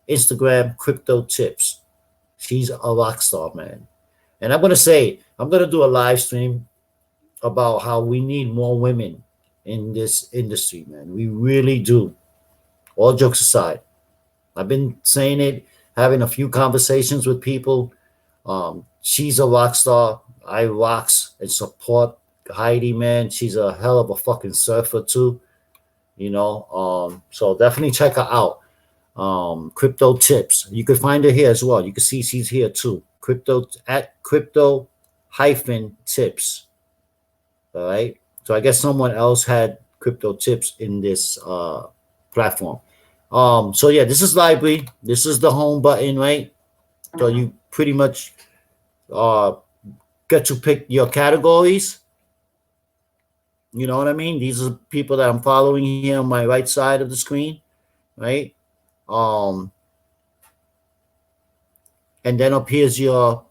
Instagram, Crypto Tips. She's a rock star, man. And I'm going to do a live stream about how we need more women in this industry, man. We really do. All jokes aside. I've been saying it, having a few conversations with people. She's a rock star. I rocks and support Heidi, man. She's a hell of a fucking surfer too. So definitely check her out. Crypto Tips. You can find her here as well. You can see she's here too. Crypto hyphen tips. All right. So I guess someone else had Crypto Tips in this platform. So yeah, this is Library. This is the home button, right? So you pretty much get to pick your categories. You know what I mean? These are people that I'm following here on my right side of the screen, right? And then up here's your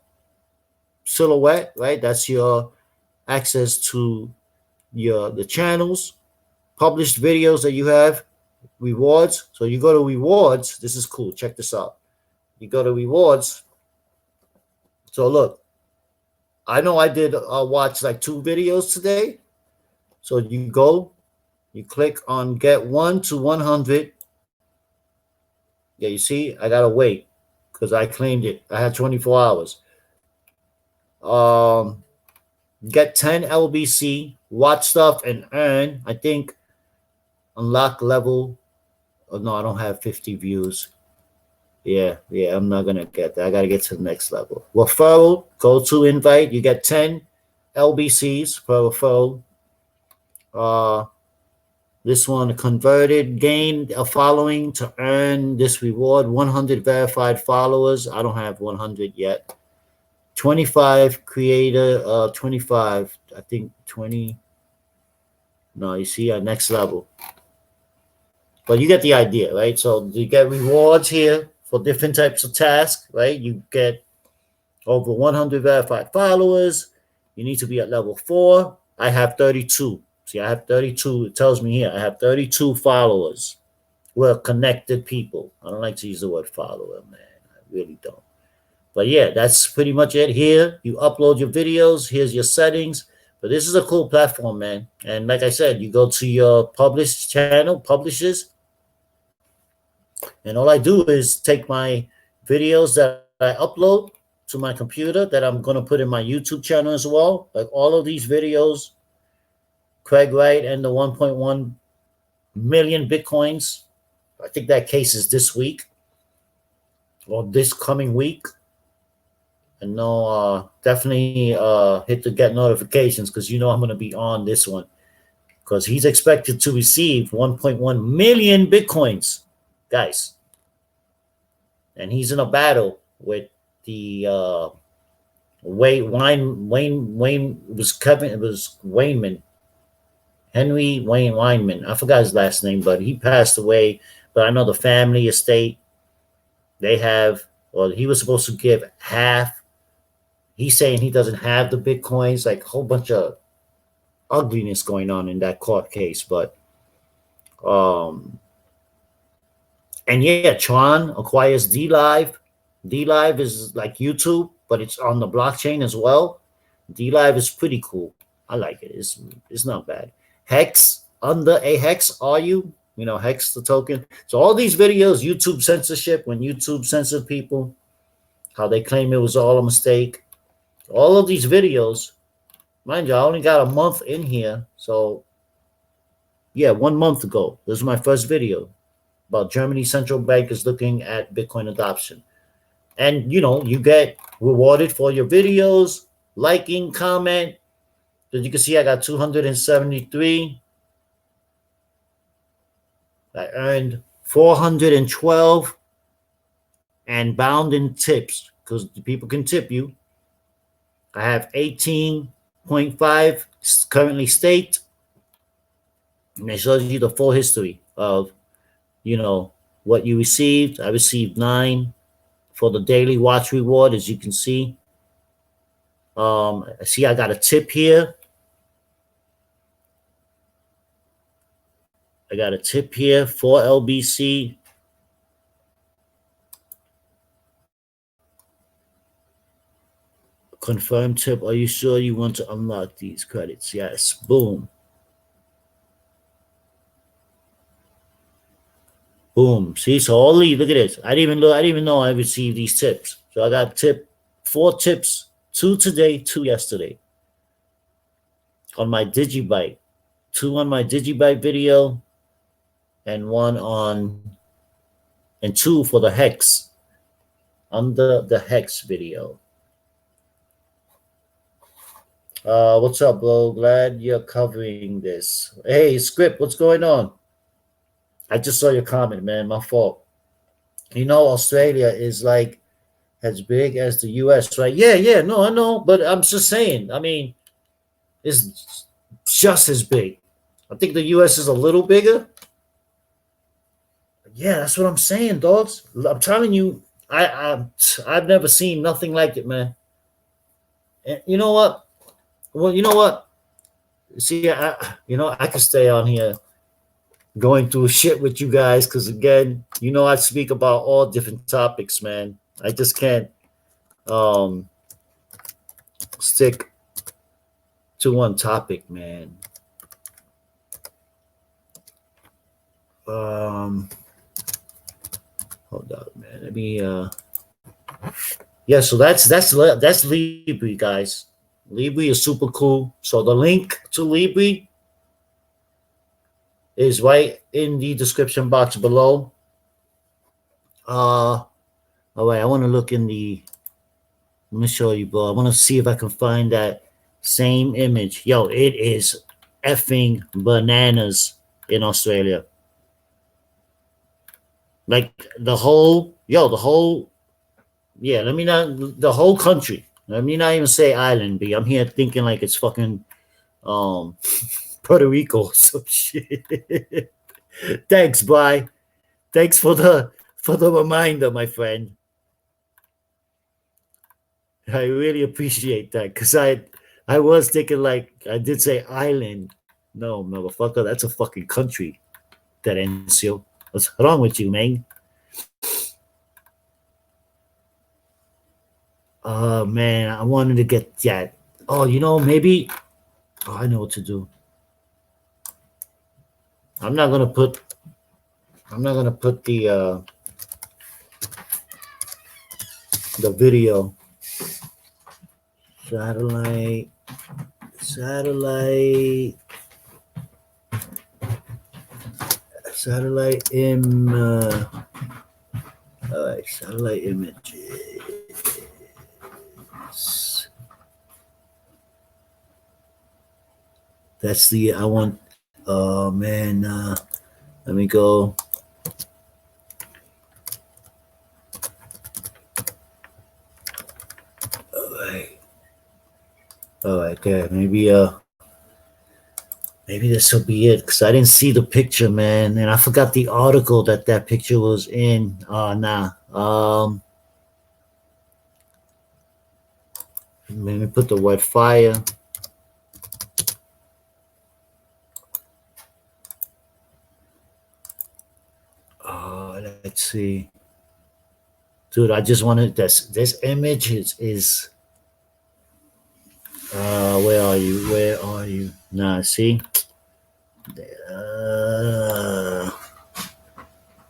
silhouette, right? That's your access to the channels, published videos that you have, rewards. So you go to rewards. This is cool. Check this out. You go to rewards. So look, I know I did watch like 2 videos today. So you go, you click on get 1 to 100. Yeah, you see, I gotta wait because I claimed it. I had 24 hours. Um, get 10 LBC, watch stuff and earn. I think unlock level. Oh no, I don't have 50 views. Yeah, I'm not gonna get that. I gotta get to the next level. Referral, go to invite. You get 10 LBCs per referral. Uh, this one converted, gained a following to earn this reward. 100 verified followers. I don't have 100 yet. 25 creator. 25. I think 20. No, you see, next level. But you get the idea, right? So you get rewards here for different types of tasks, right? You get over 100 verified followers. You need to be at level 4. I have 32. See, I have 32. It tells me here I have 32 followers. We're connected people. I don't like to use the word follower, man. I really don't. But yeah, that's pretty much it here. You upload your videos. Here's your settings. But this is a cool platform, man. And like I said, you go to your published channel, publishes, and all I do is take my videos that I upload to my computer that I'm going to put in my YouTube channel as well. Like all of these videos, Craig Wright and the 1.1 million Bitcoins. I think that case is this week or this coming week. And no, definitely hit the get notifications because you know I'm going to be on this one because he's expected to receive 1.1 million Bitcoins, guys. And he's in a battle with the Wayne was Kevin. It was Wayman, Henry Wayne Weinman. I forgot his last name, but he passed away. But I know the family estate. They have. Well, he was supposed to give half. He's saying he doesn't have the Bitcoins. Like a whole bunch of ugliness going on in that court case. But and yeah, Tron acquires DLive. DLive is like YouTube, but it's on the blockchain as well. DLive is pretty cool. I like it. It's not bad. Hex, under a Hex, are you? You know, Hex the token. So all these videos, YouTube censorship, when YouTube censored people, how they claim it was all a mistake. All of these videos, mind you, I only got a month in here. So yeah, 1 month ago, this was my first video about Germany's central bank is looking at Bitcoin adoption. And, you know, you get rewarded for your videos, liking, comment. As you can see, I got 273. I earned 412 and bound in tips because people can tip you. I have 18.5 currently staked. And it shows you the full history of, you know, what you received. I received 9 for the daily watch reward, as you can see. See, I got a tip here. I got a tip here for LBC. Confirm tip. Are you sure you want to unlock these credits? Yes. Boom. Boom. See, so all these, look at this. I didn't even know I received these tips. So I got 4 tips, 2 today, 2 yesterday. On my Digibyte. 2 on my Digibyte video and 2 for the Hex. Under the Hex video. What's up, bro? Glad you're covering this. Hey, Script, what's going on? I just saw your comment, man. My fault. You know, Australia is like as big as the US, right? Yeah. No, I know. But I'm just saying, I mean, it's just as big. I think the US is a little bigger. Yeah, that's what I'm saying, dogs. I'm telling you, I've never seen nothing like it, man. And you know what? Well, you know what? See, I could stay on here going through shit with you guys because, again, you know, I speak about all different topics, man. I just can't stick to one topic, man. Um, Hold up, man. Let me. Yeah. So that's Libri, guys. Libri is super cool. So the link to Libri is right in the description box below. All right. I want to look in the. Let me show you, bro. I want to see if I can find that same image. Yo, it is effing bananas in Australia. Like the whole, yeah. Let me not the whole country. Let me not even say island, B. I'm here thinking like it's fucking um Puerto Rico or some shit. Thanks, bye. Thanks for the reminder, my friend. I really appreciate that because I was thinking like I did say island. No, motherfucker, that's a fucking country. Terencio. What's wrong with you, man? Oh man, I wanted to get that. Oh, maybe. Oh, I know what to do. I'm not gonna put. I'm not gonna put the video. Satellite. Satellite. Satellite all right, satellite images. That's the I want. Oh man, let me go. All right, okay. Maybe this will be it because I didn't see the picture, man, and I forgot the article that picture was in. Oh nah. Let me put the word fire. Let's see. Dude, I just wanted this image is where are you? Where are you? Nah, see?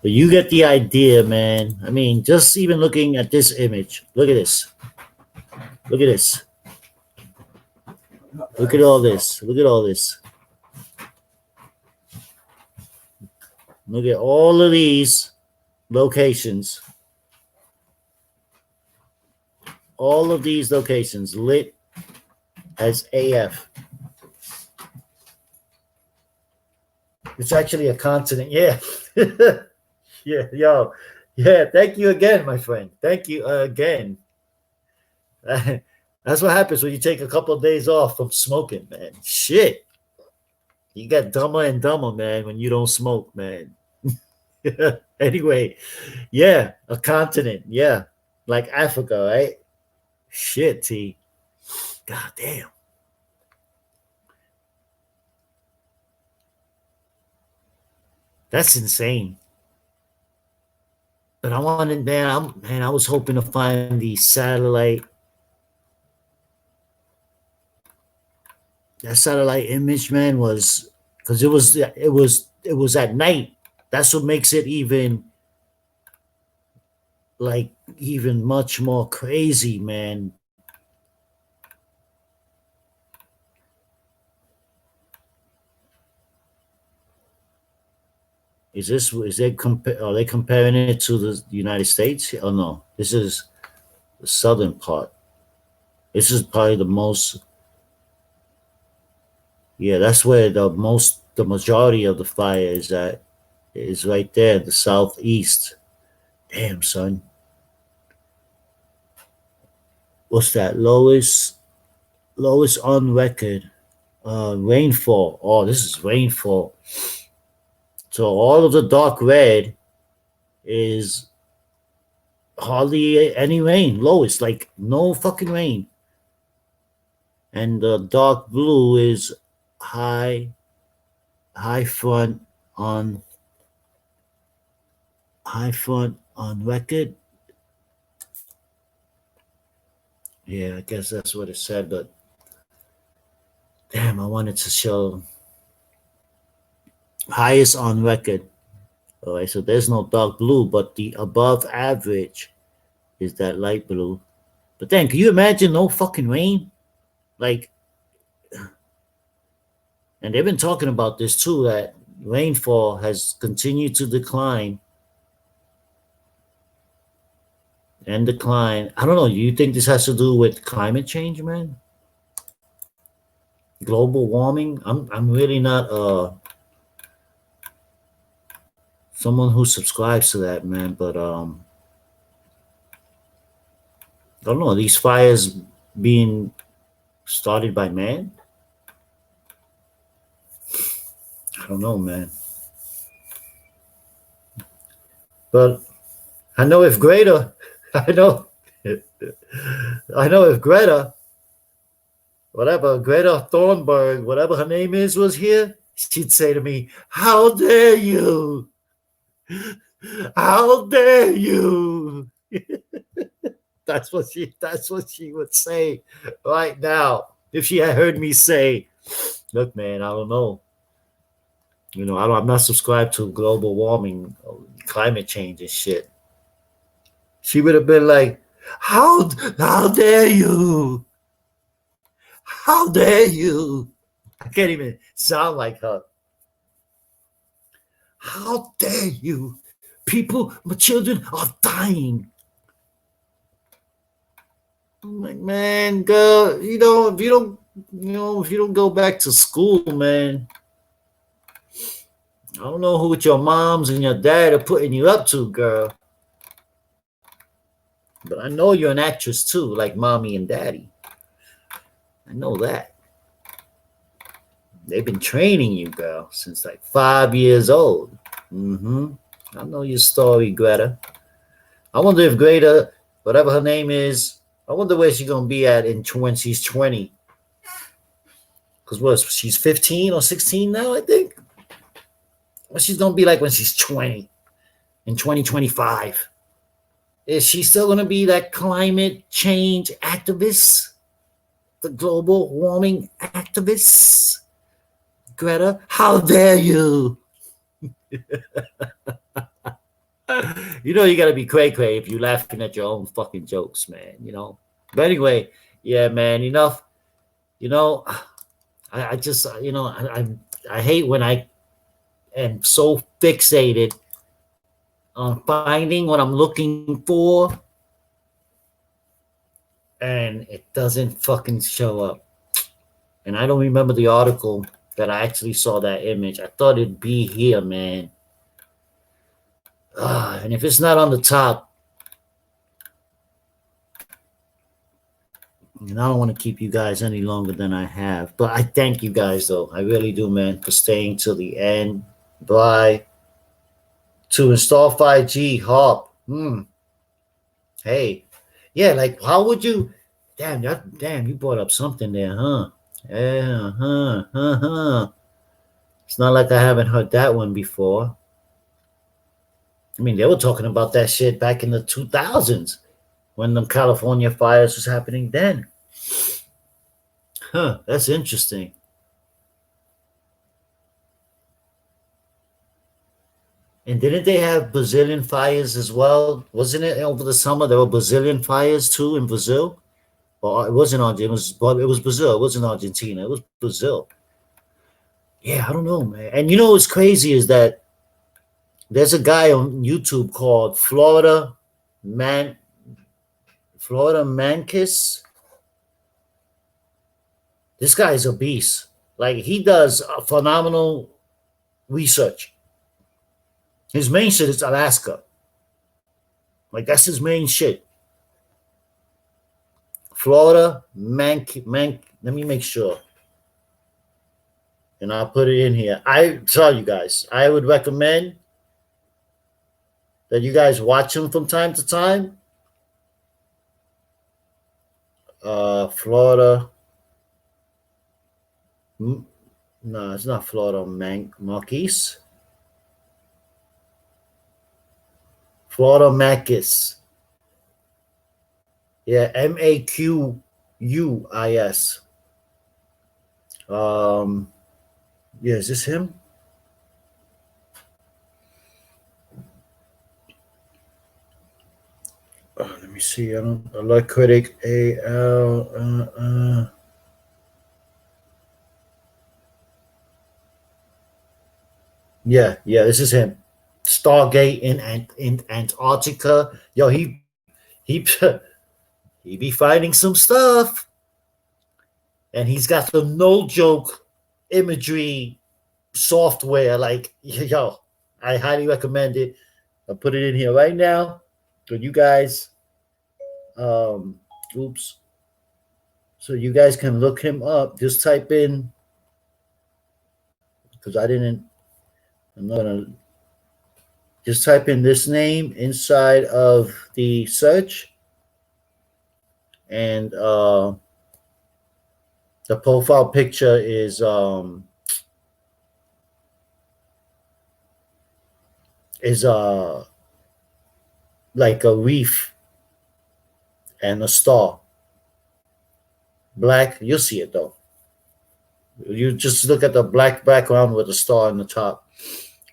But you get the idea, man. I mean, just even looking at this image. Look at this. Look at this. Look at all this. Look at all this. Look at all of these locations. All of these locations lit as AF. It's actually a continent. Yeah. Yeah, yo. Yeah, thank you again, my friend. Thank you again. That's what happens when you take a couple of days off from smoking, man. Shit. You get dumber and dumber, man, when you don't smoke, man. Anyway, yeah, a continent. Yeah. Like Africa, right? Shit, T. God damn. That's insane. But I wanted, man, I was hoping to find the satellite. That satellite image, man, was because it was at night. That's what makes it even much more crazy, man. Are they comparing it to the United States? Oh no, this is the southern part. This is probably the most. Yeah, that's where the majority of the fire is at. Is right there, the southeast. Damn, son. What's that? Lowest on record. Rainfall. Oh, this is rainfall. So all of the dark red is hardly any rain. Lowest, like no fucking rain. And the dark blue is high high front on record. Yeah, I guess that's what it said, but damn, I wanted to show highest on record. All right, so there's no dark blue, but the above average is that light blue. But then, can you imagine no fucking rain? Like, and they've been talking about this too, that rainfall has continued to decline and decline. I don't know. Do you think this has to do with climate change, man? Global warming? I'm really not someone who subscribes to that, man. But I don't know. These fires being started by man? I don't know, man. But I know if Greta, I know, I know if Greta, whatever Greta Thornburg, whatever her name is, was here, she'd say to me, "How dare you? How dare you?" That's what she would say right now if she had heard me say, "Look, man, I don't know. I'm not subscribed to global warming, climate change and shit." She would have been like, how dare you? How dare you?" I can't even sound like her. "How dare you? People, my children are dying." I'm like, man, girl, if you don't go back to school, man, I don't know what your moms and your dad are putting you up to, girl. But I know you're an actress too, like mommy and daddy. I know that. They've been training you, girl, since like 5 years old. Mm-hmm. I know your story, Greta. I wonder if Greta, whatever her name is, I wonder where she's gonna be at when she's 20. Because she's 15 or 16 now, I think. What she's gonna be like when she's 20 in 2025? Is she still gonna be that climate change activist? The global warming activist? Greta, how dare you? You gotta be cray cray if you're laughing at your own fucking jokes, man. But anyway, yeah, man, enough. You know, I just, I hate when I am so fixated on finding what I'm looking for and it doesn't fucking show up. And I don't remember the article that I actually saw that image. I thought it'd be here, man. And if it's not on the top, and I don't want to keep you guys any longer than I have. But I thank you guys, though. I really do, man, for staying till the end. Bye. To install 5G, hop. Hey. Yeah, like, how would you... Damn, you brought up something there, huh? Yeah, huh. It's not like I haven't heard that one before. I mean, they were talking about that shit back in the 2000s when the California fires was happening then. Huh, that's interesting. And didn't they have Brazilian fires as well? Wasn't it over the summer there were Brazilian fires too in Brazil? Or it wasn't Argentina. It was Brazil. It wasn't Argentina. It was Brazil. Yeah, I don't know, man. And what's crazy is that there's a guy on YouTube called Florida Mankis. This guy is a beast. Like, he does phenomenal research. His main shit is Alaska. Like, that's his main shit. Florida Mank. Let me make sure. And I'll put it in here. I tell you guys, I would recommend that you guys watch him from time to time. Florida. No, it's not Florida Marquise. Florida Marquis. Yeah, Maquis. Yeah, is this him? Let me see. I don't. I like critic AL. Yeah. This is him. Stargate in Antarctica. Yo, he he be finding some stuff, and he's got some no joke imagery software. Like, yo, I highly recommend it. I'll put it in here right now so you guys. Um, oops. So you guys can look him up. Just type in because I didn't. I'm not gonna just type in this name inside of the search, and the profile picture is like a reef and a star. Black, you'll see it though. You just look at the black background with a star on the top.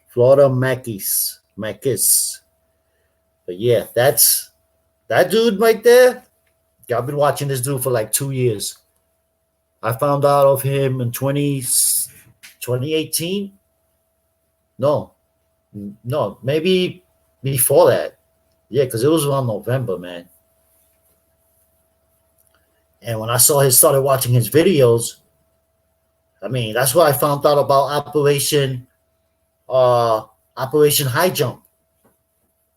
Florida Macis. But yeah, that's that dude right there. I've been watching this dude for like 2 years. I found out of him in 2018. No, no, maybe before that. Yeah, because it was around November, man. And when I saw his started watching his videos, I mean, that's why I found out about Operation High Jump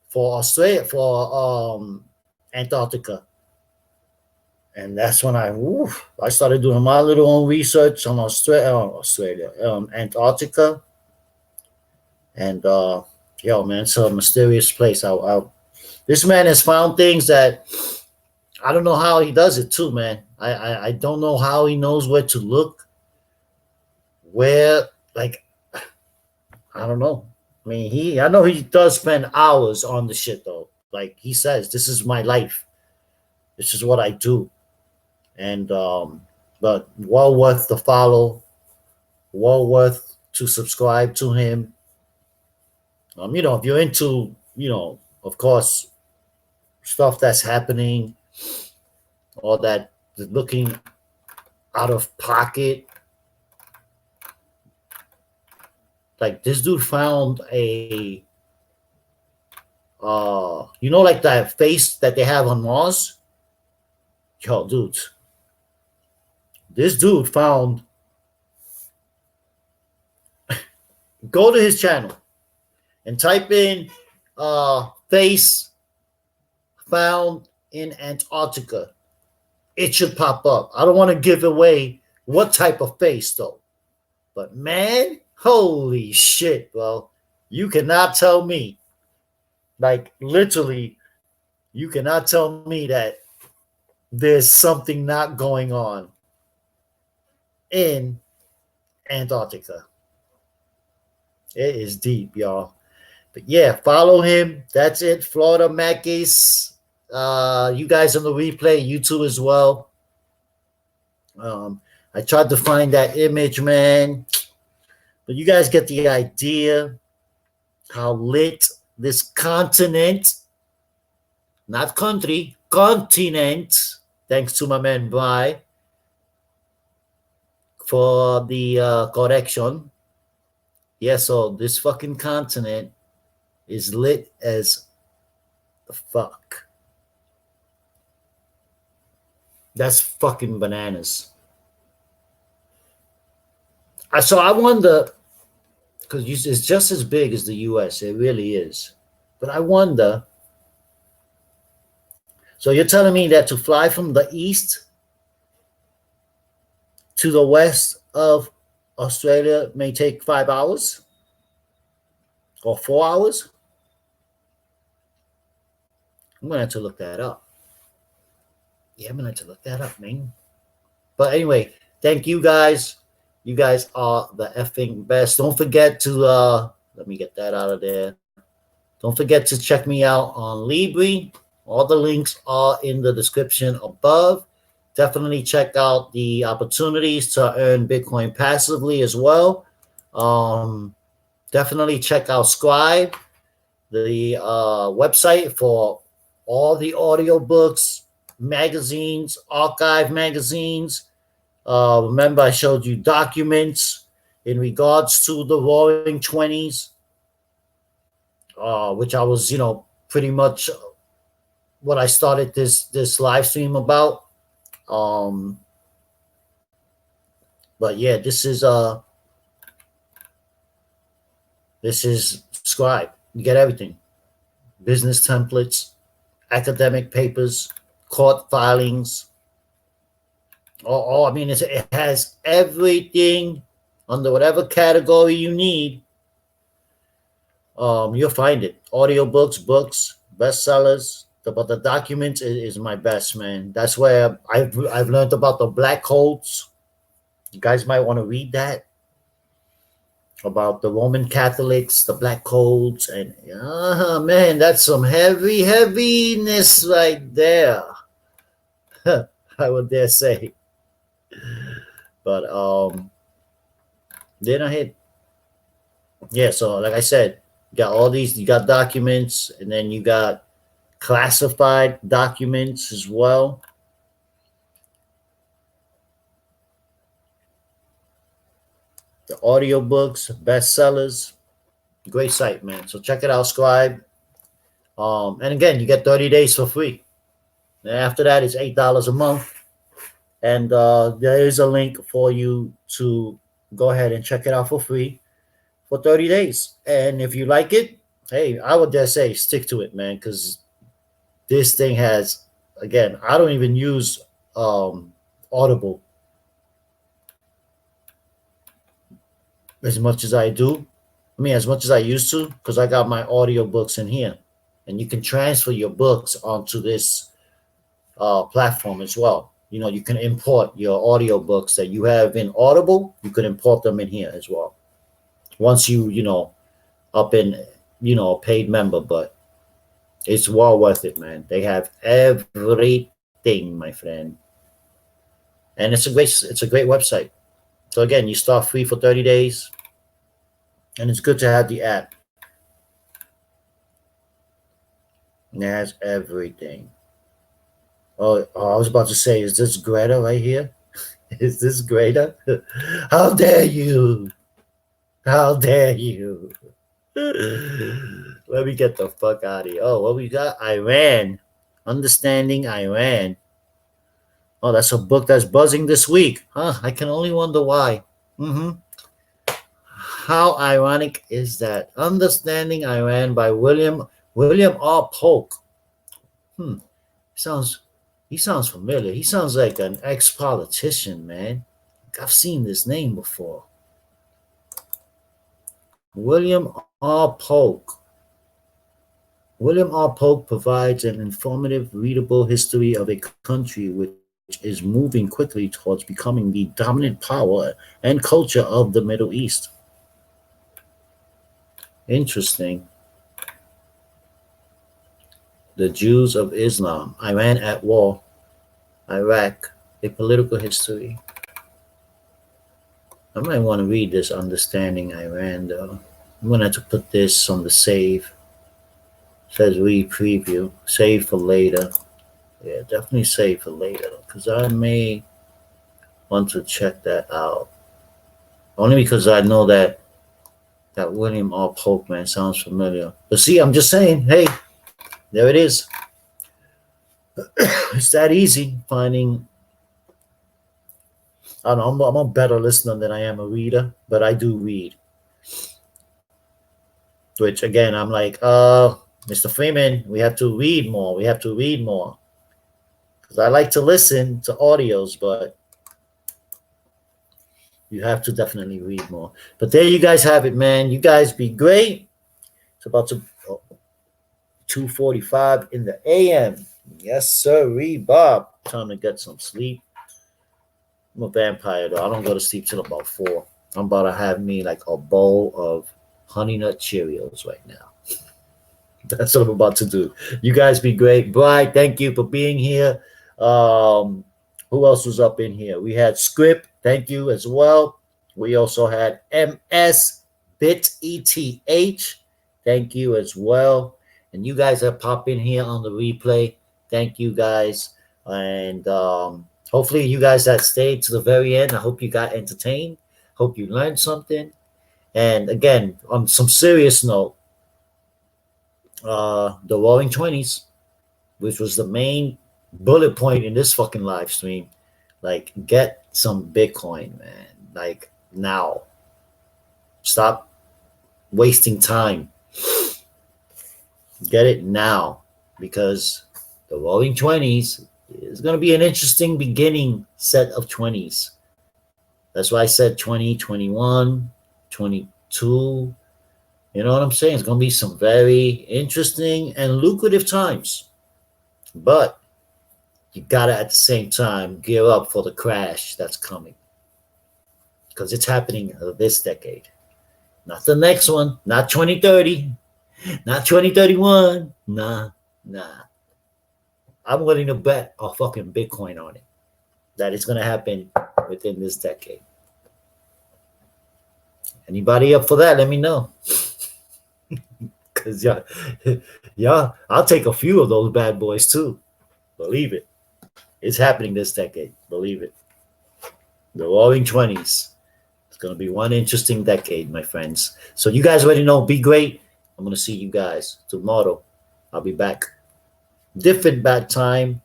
for Australia for Antarctica. And that's when I started doing my little own research on Antarctica, and yo, man, it's a mysterious place. This man has found things that I don't know how he does it too, man. I don't know how he knows where to look, where like I don't know. I mean, I know he does spend hours on the shit though. Like he says, this is my life. This is what I do, and but well worth the follow, well worth to subscribe to him. If you're into, of course, stuff that's happening or that is looking out of pocket. Like this dude found like that face that they have on Mars. Yo, dude, this dude found. Go to his channel and type in face found in Antarctica. It should pop up. I don't want to give away what type of face though. But man, holy shit, bro. You cannot tell me, like literally, you cannot tell me that there's something not going on in Antarctica. It is deep, y'all. But yeah, follow him. That's it. Florida Mackey's. You guys on the replay, YouTube as well. I tried to find that image, man. But you guys get the idea how lit this continent, not country, continent, thanks to my man Bry for the correction. Yeah, so this fucking continent is lit as fuck. That's fucking bananas. So I wonder, because it's just as big as the US, it really is. But I wonder, so you're telling me that to fly from the east to the west of Australia may take 5 hours or 4 hours? I'm going to have to look that up. Yeah, I'm going to have to look that up, man. But anyway, thank you guys. You guys are the effing best. Don't forget to, let me get that out of there. Don't forget to check me out on Libri. All the links are in the description above. Definitely check out the opportunities to earn Bitcoin passively as well. Definitely check out Scribe, the website for all the audiobooks, magazines, archive magazines. Remember, I showed you documents in regards to the Roaring 20s, which I was, pretty much what I started this live stream about. Um, but yeah, this is Scribe. You get everything: business templates, academic papers, court filings. I mean, it has everything under whatever category you need. You'll find it: audiobooks, books, bestsellers. But the documents is my best, man. That's where I've learned about the black codes. You guys might want to read that about the Roman Catholics, the black codes, and man, that's some heaviness right there. I would dare say. But then I hit. Yeah, so like I said, you got all these. You got documents, and then you got classified documents as well. The audiobooks, bestsellers, great site, man. So check it out, Scribe. And again, you get 30 days for free. And after that, it's $8 a month. And there is a link for you to go ahead and check it out for free for 30 days. And if you like it, hey, I would dare say stick to it, man, because this thing has, again, I don't even use Audible as much as I do. I mean, as much as I used to, because I got my audiobooks in here. And you can transfer your books onto this platform as well. You can import your audiobooks that you have in Audible. You can import them in here as well. Once up in, a paid member, but it's well worth it, man. They have everything, my friend. And it's a great website. So again, you start free for 30 days. And it's good to have the app. And it has everything. Oh, I was about to say, is this Greta right here? Is this Greta? How dare you? How dare you? Let me get the fuck out of here. Oh, what we got? Iran. Understanding Iran. Oh, that's a book that's buzzing this week. Huh? I can only wonder why. How ironic is that? Understanding Iran by William R. Polk. He sounds familiar. He sounds like an ex-politician, man. I've seen this name before. William R. Polk. William R. Polk provides an informative, readable history of a country which is moving quickly towards becoming the dominant power and culture of the Middle East. Interesting. The Jews of Islam, Iran at war, Iraq, a political history. I might want to read this Understanding Iran, though. I'm going to have to put this on the save. It says read preview, save for later. Yeah, definitely save for later, because I may want to check that out. Only because I know that William R. Polk, man, sounds familiar. But see, I'm just saying, hey, there it is. It's that easy finding. I don't know, I'm a better listener than I am a reader, but I do read. Which again, I'm like, Mr. Freeman, we have to read more. We have to read more. Because I like to listen to audios, but you have to definitely read more. But there you guys have it, man. You guys be great. It's about to 2:45 in the a.m. Yes, sir. Bob. Time to get some sleep. I'm a vampire, though. I don't go to sleep till about 4. I'm about to have me like a bowl of Honey Nut Cheerios right now. That's what I'm about to do. You guys be great. Brian, thank you for being here. Who else was up in here? We had Script. Thank you as well. We also had MS Bit ETH. Thank you as well. And you guys that pop in here on the replay. Thank you guys. And hopefully you guys that stayed to the very end. I hope you got entertained. Hope you learned something. And again, on some serious note, the Roaring 20s, which was the main bullet point in this fucking live stream, like get some Bitcoin, man. Like now. Stop wasting time. Get it now, because the Roaring 20s is going to be an interesting beginning set of 20s. That's why I said 20, 21, 22. You know what I'm saying? It's going to be some very interesting and lucrative times. But you got to, at the same time, gear up for the crash that's coming. Because it's happening this decade. Not the next one. Not 2030. Not 2031. Nah. I'm willing to bet a fucking Bitcoin on it, that it's going to happen within this decade. Anybody up for that? Let me know. Because yeah, I'll take a few of those bad boys too. Believe it. It's happening this decade. Believe it. The Roaring 20s. It's going to be one interesting decade, my friends. So you guys already know, be great. I'm going to see you guys tomorrow. I'll be back. Different bat time,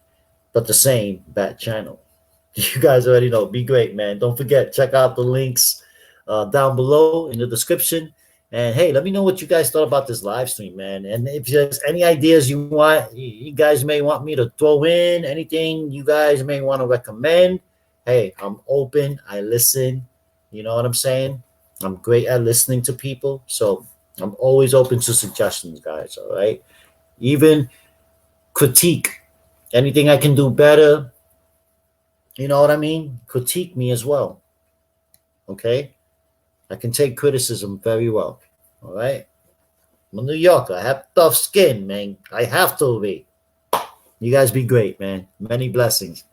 but the same bat channel. You guys already know. Be great, man. Don't forget, check out the links down below in the description. And hey, let me know what you guys thought about this live stream, man. And if there's any ideas you want, you guys may want me to throw in, anything you guys may want to recommend, hey, I'm open. I listen. You know what I'm saying? I'm great at listening to people. So I'm always open to suggestions, guys. All right. Even critique. Anything I can do better. You know what I mean? Critique me as well. Okay? I can take criticism very well. All right? I'm a New Yorker. I have tough skin, man. I have to be. You guys be great, man. Many blessings.